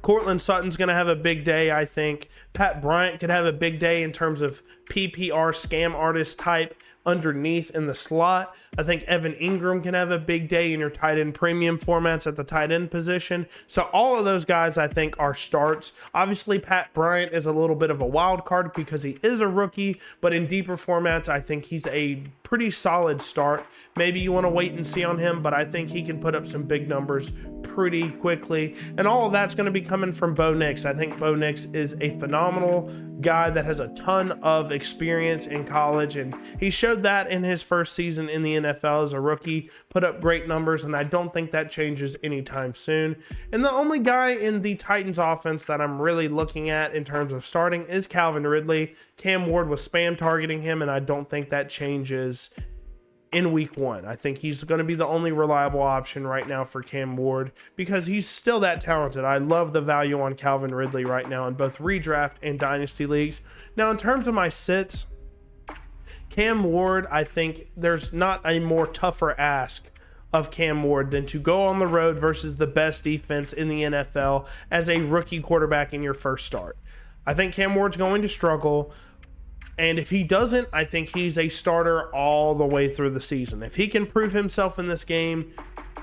Cortland Sutton's going to have a big day, I think. Pat Bryant could have a big day in terms of PPR scam artist type underneath in the slot. I think Evan Ingram can have a big day in your tight end premium formats at the tight end position. So all of those guys, I think, are starts. Obviously, Pat Bryant is a little bit of a wild card because he is a rookie, but in deeper formats, I think he's a pretty solid start. Maybe you want to wait and see on him, but I think he can put up some big numbers pretty quickly. And all of that's going to be coming from Bo Nix. I think Bo Nix is a phenomenal guy that has a ton of experience in college, and he showed that in his first season in the NFL as a rookie, put up great numbers, and I don't think that changes anytime soon. And the only guy in the Titans offense that I'm really looking at in terms of starting is Calvin Ridley. Cam Ward was spam targeting him, and I don't think that changes in week 1. I think he's going to be the only reliable option right now for Cam Ward because he's still that talented. I love the value on Calvin Ridley right now in both redraft and dynasty leagues. Now, in terms of my sits, Cam Ward, I think there's not a more tougher ask of Cam Ward than to go on the road versus the best defense in the NFL as a rookie quarterback in your first start. I think Cam Ward's going to struggle. And if he doesn't, I think he's a starter all the way through the season. If he can prove himself in this game,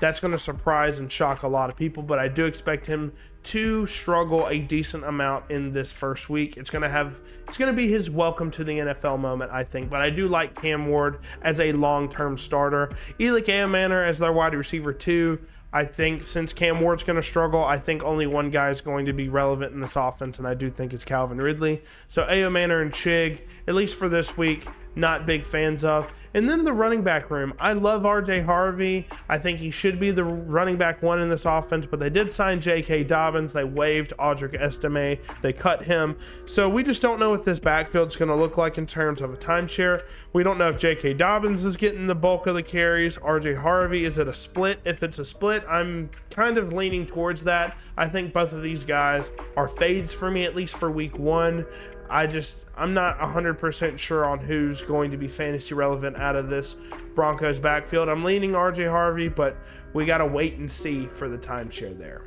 that's going to surprise and shock a lot of people, but I do expect him to struggle a decent amount in this first week. It's going to be his welcome to the NFL moment, I think, but I do like Cam Ward as a long-term starter. Elik Eomanor as their wide receiver 2. I think since Cam Ward's going to struggle, I think only one guy is going to be relevant in this offense, and I do think it's Calvin Ridley. So Eomanor and Chig, at least for this week, not big fans of. And then the running back room. I love RJ Harvey. I think he should be the running back 1 in this offense, but they did sign J.K. Dobbins. They waived Audric Estime. They cut him. So we just don't know what this backfield's going to look like in terms of a timeshare. We don't know if J.K. Dobbins is getting the bulk of the carries. RJ Harvey, is it a split? If it's a split, I'm kind of leaning towards that. I think both of these guys are fades for me, at least for week 1. I'm not 100% sure on who's going to be fantasy relevant out of this Broncos backfield. I'm leaning RJ Harvey, but we got to wait and see for the timeshare there.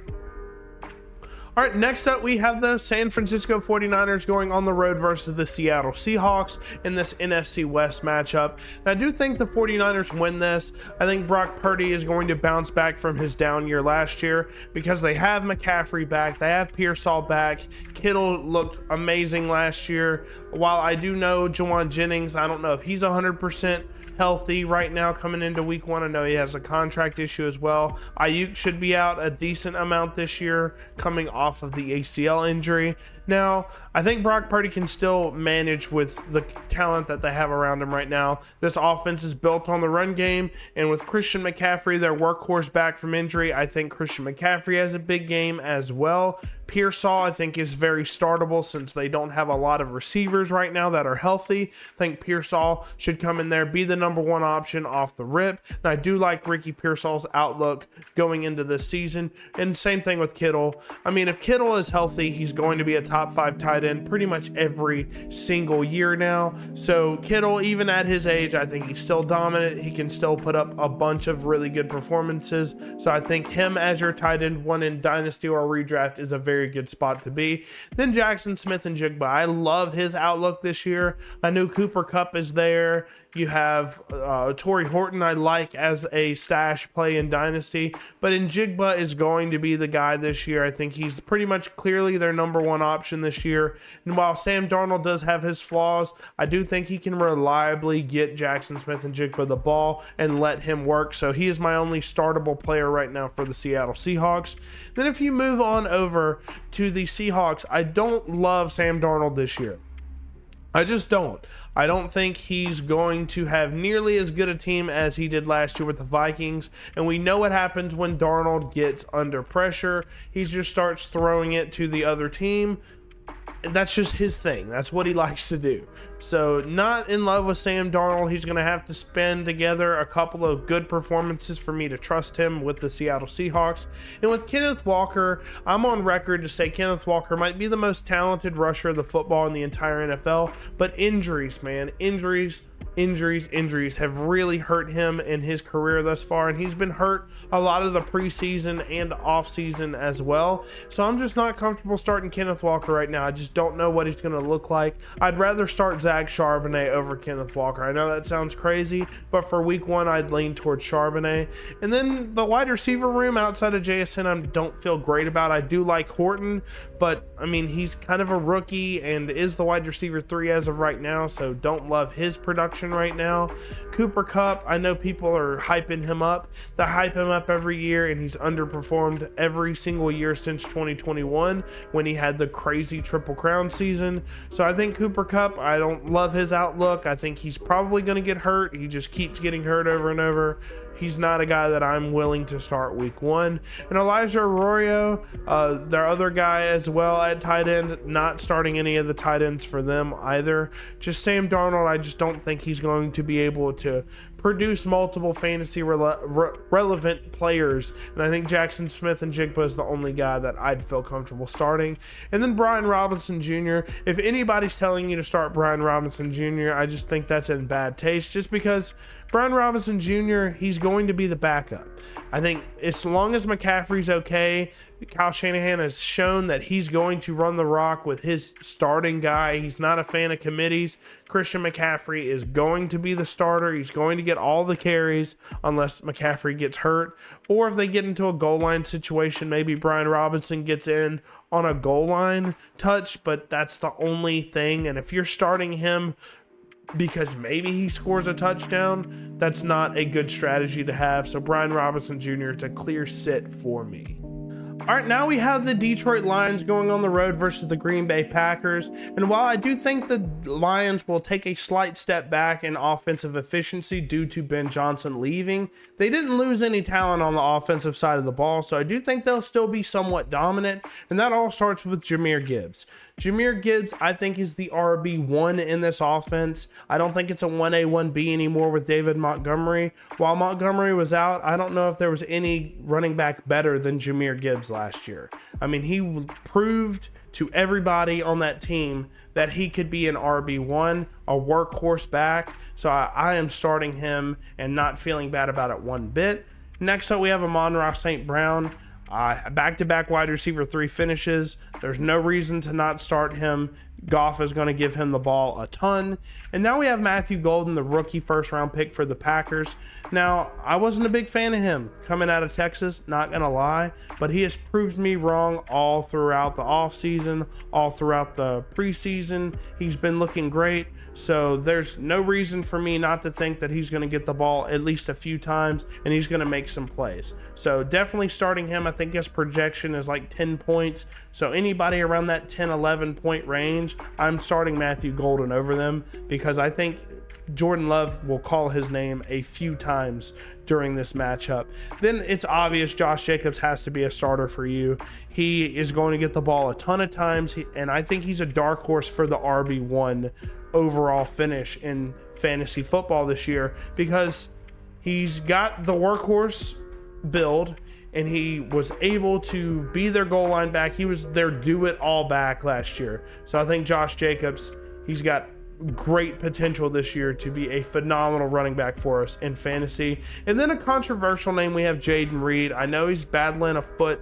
All right, next up, we have the San Francisco 49ers going on the road versus the Seattle Seahawks in this NFC West matchup. And I do think the 49ers win this. I think Brock Purdy is going to bounce back from his down year last year because they have McCaffrey back. They have Pearsall back. Kittle looked amazing last year. While I do know Juwan Jennings, I don't know if he's 100% healthy right now coming into week 1. I know he has a contract issue as well. Ayuk should be out a decent amount this year coming off of the ACL injury. Now, I think Brock Purdy can still manage with the talent that they have around him right now. This offense is built on the run game, and with Christian McCaffrey, their workhorse, back from injury, I think Christian McCaffrey has a big game as well. Pearsall, I think, is very startable since they don't have a lot of receivers right now that are healthy. I think Pearsall should come in there, be the number 1 option off the rip. And I do like Ricky Pearsall's outlook going into this season. And same thing with Kittle. I mean, if Kittle is healthy, he's going to be a top 5 tight end pretty much every single year now. So Kittle, even at his age, I think he's still dominant. He can still put up a bunch of really good performances. So I think him as your tight end 1 in Dynasty or redraft is a very good spot to be. Then Jackson Smith-Njigba. I love his outlook this year. I know Cooper Kupp is there. You have Torrey Horton I like as a stash play in Dynasty, but Njigba is going to be the guy this year. I think he's pretty much clearly their number 1 option this year. And while Sam Darnold does have his flaws, I do think he can reliably get Jackson Smith-Njigba the ball and let him work. So he is my only startable player right now for the Seattle Seahawks. Then if you move on over to the Seahawks, I don't love Sam Darnold this year. I just don't. I don't think he's going to have nearly as good a team as he did last year with the Vikings. And we know what happens when Darnold gets under pressure. He just starts throwing it to the other team. That's just his thing. That's what he likes to do. So not in love with Sam Darnold. He's going to have to spend together a couple of good performances for me to trust him with the Seattle Seahawks. And with Kenneth Walker, I'm on record to say Kenneth Walker might be the most talented rusher of the football in the entire NFL. But injuries, man, injuries have really hurt him in his career thus far, and he's been hurt a lot of the preseason and offseason as well. So I'm just not comfortable starting Kenneth Walker right now. I just don't know what he's going to look like. I'd rather start Zach Charbonnet over Kenneth Walker. I know that sounds crazy, but for week 1, I'd lean towards Charbonnet. And then the wide receiver room outside of JSN, I don't feel great about. I do like Horton, but I mean, he's kind of a rookie and is the wide receiver 3 as of right now, so don't love his production right now. Cooper Kupp, I know people are hyping him up. They hype him up every year, and he's underperformed every single year since 2021 when he had the crazy Triple Crown season. So I think Cooper Kupp, I don't love his outlook. I think he's probably going to get hurt. He just keeps getting hurt over and over. He's not a guy that I'm willing to start week 1. And Elijah Arroyo, their other guy as well at tight end, not starting any of the tight ends for them either. Just Sam Darnold, I just don't think he's going to be able to produce multiple fantasy relevant players. And I think Jackson Smith-Njigba is the only guy that I'd feel comfortable starting. And then Brian Robinson Jr. If anybody's telling you to start Brian Robinson Jr., I just think that's in bad taste, just because Brian Robinson Jr., he's going to be the backup. I think as long as McCaffrey's okay, Kyle Shanahan has shown that he's going to run the rock with his starting guy. He's not a fan of committees. Christian McCaffrey is going to be the starter. He's going to get all the carries unless McCaffrey gets hurt. Or if they get into a goal line situation, maybe Brian Robinson gets in on a goal line touch, but that's the only thing. And if you're starting him because maybe he scores a touchdown, that's not a good strategy to have. So Brian Robinson Jr. is a clear sit for me. All right, now we have the Detroit Lions going on the road versus the Green Bay Packers. And while I do think the Lions will take a slight step back in offensive efficiency due to Ben Johnson leaving, they didn't lose any talent on the offensive side of the ball. So I do think they'll still be somewhat dominant. And that all starts with Jahmyr Gibbs. Jahmyr Gibbs, I think, is the RB1 in this offense. I don't think it's a 1A, 1B anymore with David Montgomery. While Montgomery was out, I don't know if there was any running back better than Jahmyr Gibbs last year. I mean, he proved to everybody on that team that he could be an RB1, a workhorse back. So I am starting him and not feeling bad about it one bit. Next up, we have Amon-Ra St. Brown. Back-to-back wide receiver 3 finishes. There's no reason to not start him. Goff is going to give him the ball a ton. And now we have Matthew Golden, the rookie first-round pick for the Packers. Now, I wasn't a big fan of him coming out of Texas, not going to lie, but he has proved me wrong all throughout the offseason, all throughout the preseason. He's been looking great, so there's no reason for me not to think that he's going to get the ball at least a few times, and he's going to make some plays. So definitely starting him. I think his projection is like 10 points, so anybody around that 10-11 point range, I'm starting Matthew Golden over them because I think Jordan Love will call his name a few times during this matchup. Then it's obvious Josh Jacobs has to be a starter for you. He is going to get the ball a ton of times, and I think he's a dark horse for the RB1 overall finish in fantasy football this year because he's got the workhorse build, and he was able to be their goal line back. He was their do-it-all back last year. So I think Josh Jacobs, he's got great potential this year to be a phenomenal running back for us in fantasy. And then a controversial name, we have Jaden Reed. I know he's battling a foot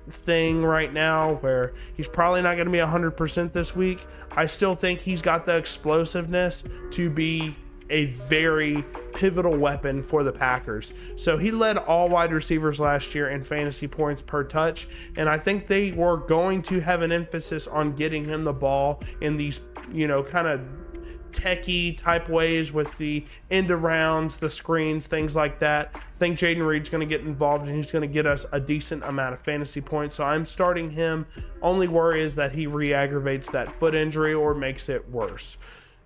thing right now where he's probably not going to be 100% this week. I still think he's got the explosiveness to be a very pivotal weapon for the Packers. So he led all wide receivers last year in fantasy points per touch, and I think they were going to have an emphasis on getting him the ball in these, kind of techie type ways with the end arounds, the screens, things like that. I think Jaden Reed's going to get involved, and he's going to get us a decent amount of fantasy points. So I'm starting him. Only worry is that he re-aggravates that foot injury or makes it worse.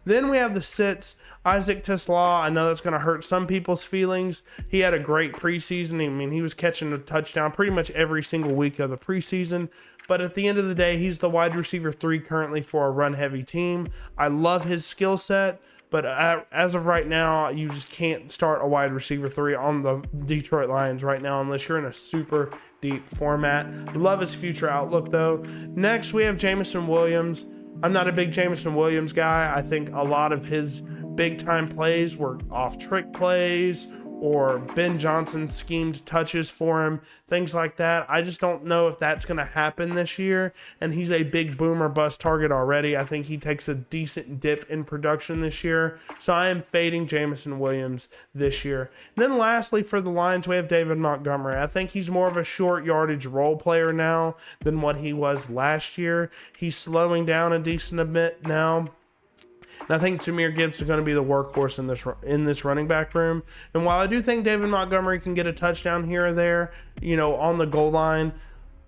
Then we have the sits. Isaac Tisslaw, I know that's going to hurt some people's feelings. He had a great preseason. I mean, he was catching a touchdown pretty much every single week of the preseason. But at the end of the day, he's the wide receiver 3 currently for a run-heavy team. I love his skill set, but as of right now, you just can't start a wide receiver 3 on the Detroit Lions right now unless you're in a super deep format. Love his future outlook, though. Next, we have Jameson Williams. I'm not a big Jameson Williams guy. I think a lot of his big-time plays were off-trick plays or Ben Johnson schemed touches for him, things like that. I just don't know if that's going to happen this year, and he's a big boom or bust target already. I think he takes a decent dip in production this year, so I am fading Jameson Williams this year. And then lastly, for the Lions, we have David Montgomery. I think he's more of a short yardage role player now than what he was last year. He's slowing down a decent bit now. And I think Jahmyr Gibbs is going to be the workhorse in this running back room. And while I do think David Montgomery can get a touchdown here or there, on the goal line,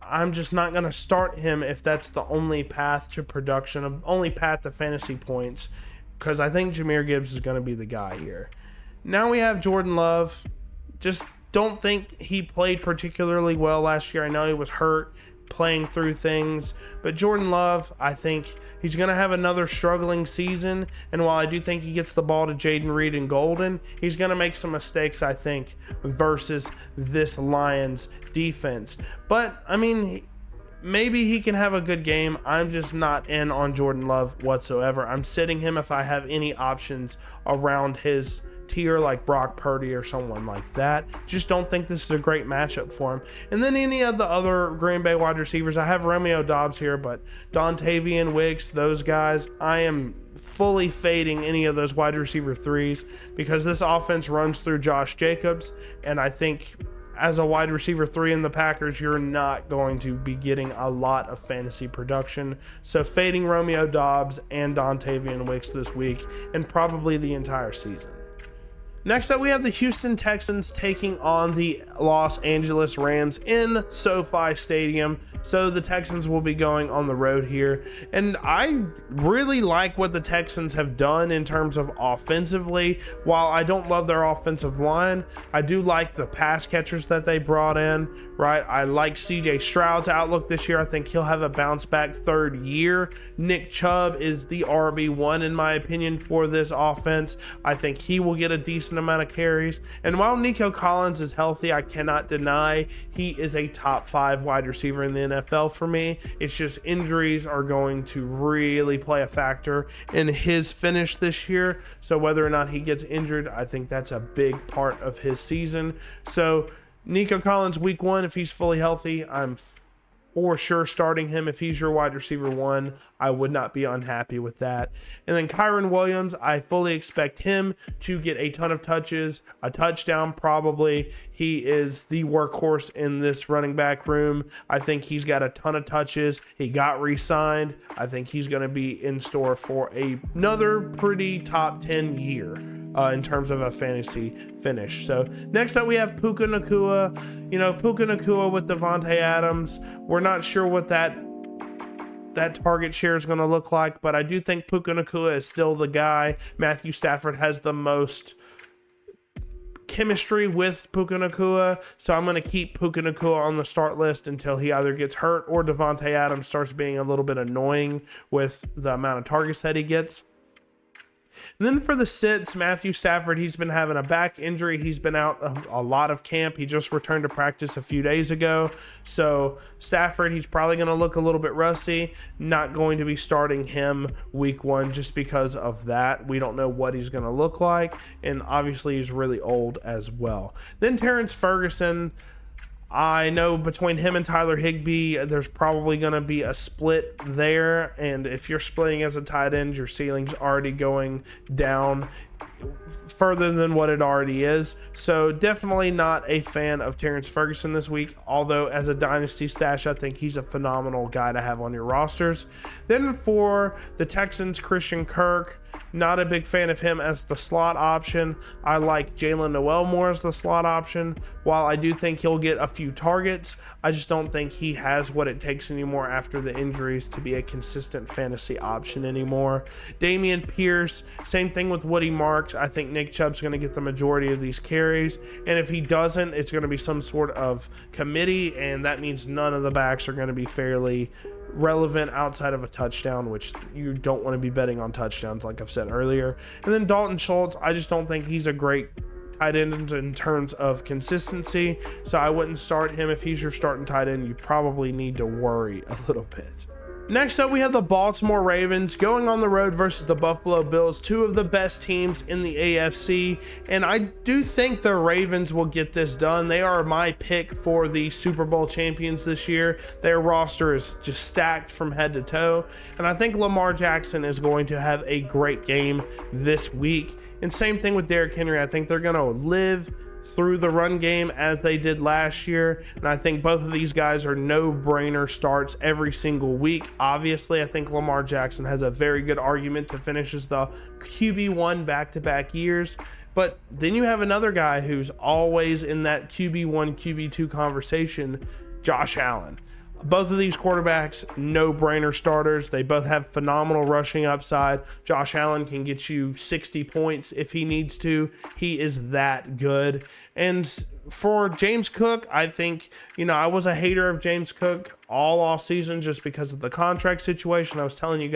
I'm just not going to start him if that's the only path to production, only path to fantasy points, because I think Jahmyr Gibbs is going to be the guy here. Now we have Jordan Love. Just don't think he played particularly well last year. I know he was hurt playing through things, but Jordan Love, I think he's going to have another struggling season, and while I do think he gets the ball to Jaden Reed and Golden, he's going to make some mistakes, I think, versus this Lions defense. But I mean, maybe he can have a good game. I'm just not in on Jordan Love whatsoever. I'm sitting him if I have any options around his tier like Brock Purdy or someone like that. Just don't think this is a great matchup for him. And then any of the other Green Bay wide receivers, I have Romeo Doubs here, but Dontavian Wicks, those guys, I am fully fading any of those wide receiver threes because this offense runs through Josh Jacobs, and I think as a wide receiver 3 in the Packers, you're not going to be getting a lot of fantasy production. So fading Romeo Doubs and Dontavian Wicks this week and probably the entire season. Next up, we have the Houston Texans taking on the Los Angeles Rams in SoFi Stadium. So the Texans will be going on the road here. And I really like what the Texans have done in terms of offensively. While I don't love their offensive line, I do like the pass catchers that they brought in, right? I like CJ Stroud's outlook this year. I think he'll have a bounce back third year. Nick Chubb is the RB1 in my opinion for this offense. I think he will get a decent amount of carries. And while Nico Collins is healthy, I cannot deny he is a top 5 wide receiver in the NFL for me. It's just injuries are going to really play a factor in his finish this year. So whether or not he gets injured, I think that's a big part of his season. So Nico Collins week 1, if he's fully healthy, I'm for sure starting him. If he's your wide receiver 1, I would not be unhappy with that. And then Kyron Williams, I fully expect him to get a ton of touches, a touchdown probably. He is the workhorse in this running back room. I think he's got a ton of touches. He got re-signed. I think he's going to be in store for another pretty top 10 year in terms of a fantasy finish. So next up we have Puka Nacua. Puka Nacua with Devontae Adams. We're not sure what that target share is going to look like, but I do think Puka Nacua is still the guy. Matthew Stafford has the most chemistry with Puka Nacua, so I'm going to keep Puka Nacua on the start list until he either gets hurt or Devontae Adams starts being a little bit annoying with the amount of targets that he gets. And then for the sits, Matthew Stafford, he's been having a back injury. He's been out a lot of camp. He just returned to practice a few days ago. So Stafford, he's probably going to look a little bit rusty. Not going to be starting him week 1 just because of that. We don't know what he's going to look like. And obviously he's really old as well. Then Terrence Ferguson, I know between him and Tyler Higbee, there's probably going to be a split there. And if you're splitting as a tight end, your ceiling's already going down further than what it already is. So definitely not a fan of Terrence Ferguson this week, although as a dynasty stash, I think he's a phenomenal guy to have on your rosters. Then for the Texans, Christian Kirk, not a big fan of him as the slot option. I like Jalen Noel more as the slot option. While I do think he'll get a few targets, I just don't think he has what it takes anymore after the injuries to be a consistent fantasy option anymore. Dameon Pierce, same thing with Woody Marks. I think Nick Chubb's going to get the majority of these carries, and if he doesn't, it's going to be some sort of committee, and that means none of the backs are going to be fairly relevant outside of a touchdown, which you don't want to be betting on touchdowns like I've said earlier. And then Dalton Schultz, I just don't think he's a great tight end in terms of consistency, so I wouldn't start him. If he's your starting tight end, you probably need to worry a little bit. Next up, we have the Baltimore Ravens going on the road versus the Buffalo Bills, 2 of the best teams in the AFC, and I do think the Ravens will get this done. They are my pick for the Super Bowl champions this year. Their roster is just stacked from head to toe, and I think Lamar Jackson is going to have a great game this week. And same thing with Derrick Henry. I think they're going to live through the run game as they did last year, and I think both of these guys are no-brainer starts every single week. Obviously, I think Lamar Jackson has a very good argument to finish as the QB1 back-to-back years, but then you have another guy who's always in that QB1, QB2 conversation, Josh Allen. Both of these quarterbacks, no-brainer starters. They both have phenomenal rushing upside. Josh Allen can get you 60 points if he needs to. He is that good. And for James Cook, I think, I was a hater of James Cook all off season just because of the contract situation. I was telling you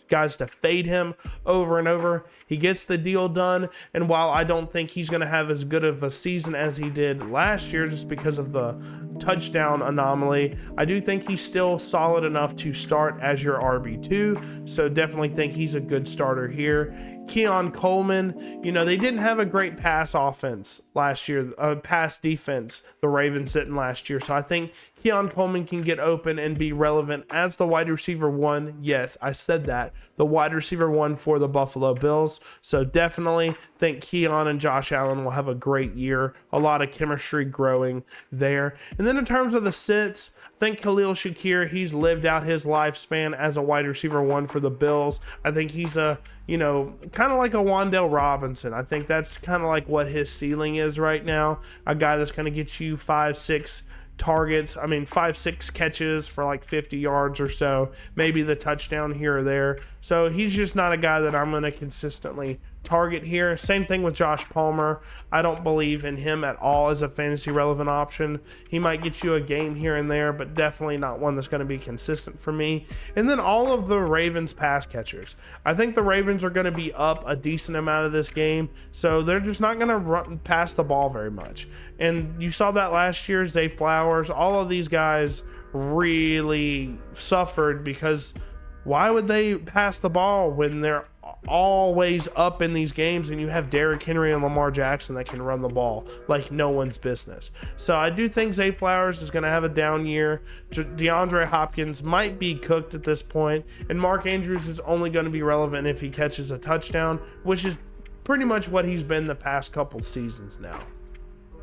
guys to fade him over and over. He gets the deal done, and while I don't think he's going to have as good of a season as he did last year just because of the touchdown anomaly, I do think he's still solid enough to start as your RB2, so definitely think he's a good starter here. Keon Coleman, they didn't have a great pass offense last year, pass defense, the Ravens didn't last year. So I think Keon Coleman can get open and be relevant as the wide receiver one. Yes, I said that. The wide receiver one for the Buffalo Bills. So definitely think Keon and Josh Allen will have a great year. A lot of chemistry growing there. And then in terms of the sits, I think Khalil Shakir, he's lived out his lifespan as a wide receiver one for the Bills. I think he's kind of like a Wan'Dale Robinson. I think that's kind of like what his ceiling is right now. A guy that's going to get you 5-6 targets. 5-6 catches for like 50 yards or so, maybe the touchdown here or there. So he's just not a guy that I'm going to consistently target here. Same thing with Josh Palmer. I don't believe in him at all as a fantasy relevant option. He might get you a game here and there, but definitely not one that's going to be consistent for me. And then all of the Ravens pass catchers. I think the Ravens are going to be up a decent amount of this game, so they're just not going to pass the ball very much. And you saw that last year, Zay Flowers, all of these guys really suffered because why would they pass the ball when they're always up in these games and you have Derrick Henry and Lamar Jackson that can run the ball like no one's business? So I do think Zay Flowers is going to have a down year. DeAndre Hopkins might be cooked at this point, and Mark Andrews is only going to be relevant if he catches a touchdown, which is pretty much what he's been the past couple seasons now.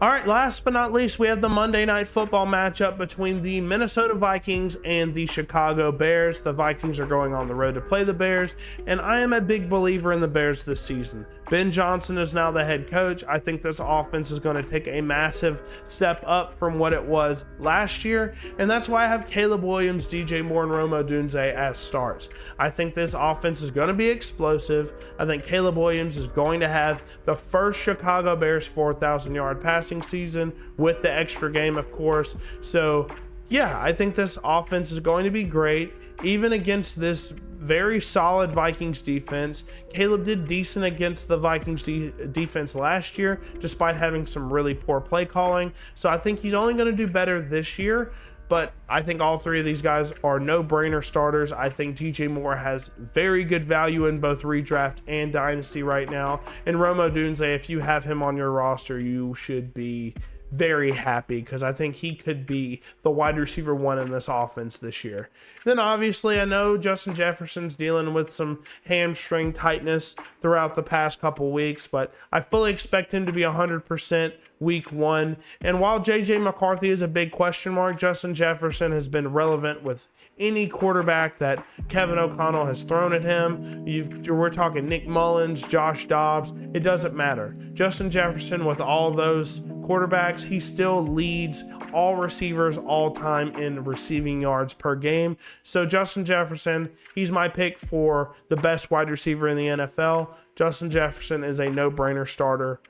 All right, last but not least, we have the Monday Night Football matchup between the Minnesota Vikings and the Chicago Bears. The Vikings are going on the road to play the Bears, and I am a big believer in the Bears this season. Ben Johnson is now the head coach. I think this offense is going to take a massive step up from what it was last year, and that's why I have Caleb Williams, DJ Moore, and Rome Odunze as starts. I think this offense is going to be explosive. I think Caleb Williams is going to have the first Chicago Bears 4,000-yard passing season with the extra game, of course. So yeah, I think this offense is going to be great, even against this very solid Vikings defense. Caleb did decent against the Vikings defense last year, despite having some really poor play calling. So I think he's only going to do better this year. But I think all three of these guys are no-brainer starters. I think DJ Moore has very good value in both redraft and dynasty right now. And Rome Odunze, if you have him on your roster, you should be very happy because I think he could be the wide receiver one in this offense this year. Then obviously I know Justin Jefferson's dealing with some hamstring tightness throughout the past couple weeks, but I fully expect him to be 100% week one. And while JJ McCarthy is a big question mark, Justin Jefferson has been relevant with any quarterback that Kevin O'Connell has thrown at him. We're talking Nick Mullins, Josh Dobbs. It doesn't matter. Justin Jefferson, with all those quarterbacks, he still leads all receivers all time in receiving yards per game. So Justin Jefferson, he's my pick for the best wide receiver in the NFL. Justin Jefferson is a no-brainer starter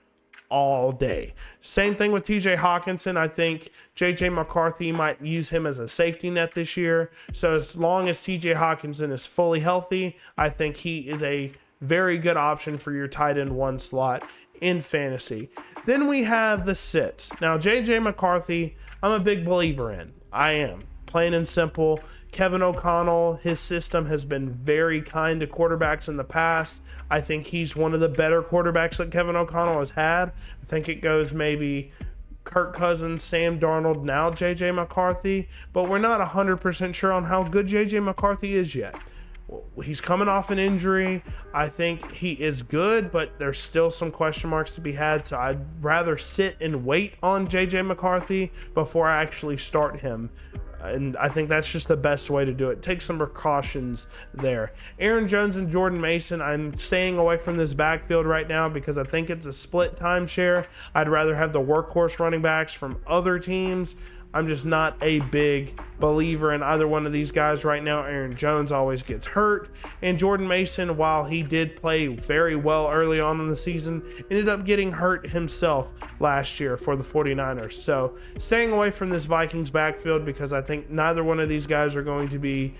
all day. Same thing with TJ Hawkinson. I think JJ McCarthy might use him as a safety net this year. So as long as TJ Hawkinson is fully healthy, I think he is a very good option for your tight end one slot in fantasy. Then we have the sits. Now, JJ McCarthy, I'm a big believer in. I am. Plain and simple. Kevin O'Connell, his system has been very kind to quarterbacks in the past. I think he's one of the better quarterbacks that Kevin O'Connell has had. I think it goes maybe Kirk Cousins, Sam Darnold, now JJ McCarthy, but we're not 100% sure on how good JJ McCarthy is yet. He's coming off an injury. I think he is good, but there's still some question marks to be had, so I'd rather sit and wait on JJ McCarthy before I actually start him. And I think that's just the best way to do it. Take some precautions there. Aaron Jones and Jordan Mason, I'm staying away from this backfield right now because I think it's a split timeshare. I'd rather have the workhorse running backs from other teams. I'm just not a big believer in either one of these guys right now. Aaron Jones always gets hurt, and Jordan Mason, while he did play very well early on in the season, ended up getting hurt himself last year for the 49ers. So staying away from this Vikings backfield because I think neither one of these guys are going to be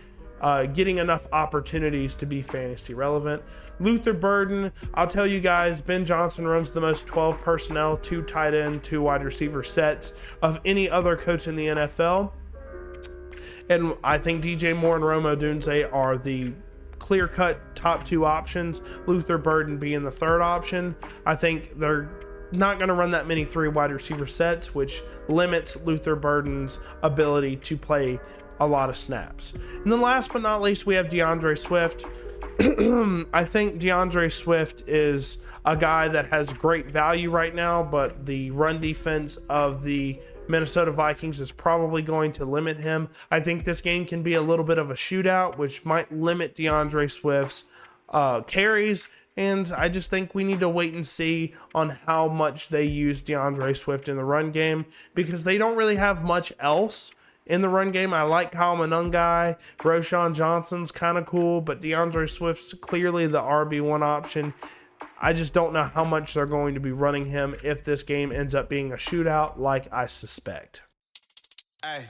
getting enough opportunities to be fantasy relevant. Luther Burden, I'll tell you guys, Ben Johnson runs the most 12 personnel, 2 tight end, 2 wide receiver sets of any other coach in the NFL. And I think DJ Moore and Rome Odunze are the clear-cut top two options, Luther Burden being the third option. I think they're not going to run that many 3 wide receiver sets, which limits Luther Burden's ability to play a lot of snaps. And then last but not least, we have DeAndre Swift. I think DeAndre Swift is a guy that has great value right now, but the run defense of the Minnesota Vikings is probably going to limit him. I think this game can be a little bit of a shootout, which might limit DeAndre Swift's carries. And I just think we need to wait and see on how much they use DeAndre Swift in the run game, because they don't really have much else in the run game. I like Kyle Monangai. Roshan Johnson's kind of cool, but DeAndre Swift's clearly the RB1 option. I just don't know how much they're going to be running him if this game ends up being a shootout like I suspect. Hey.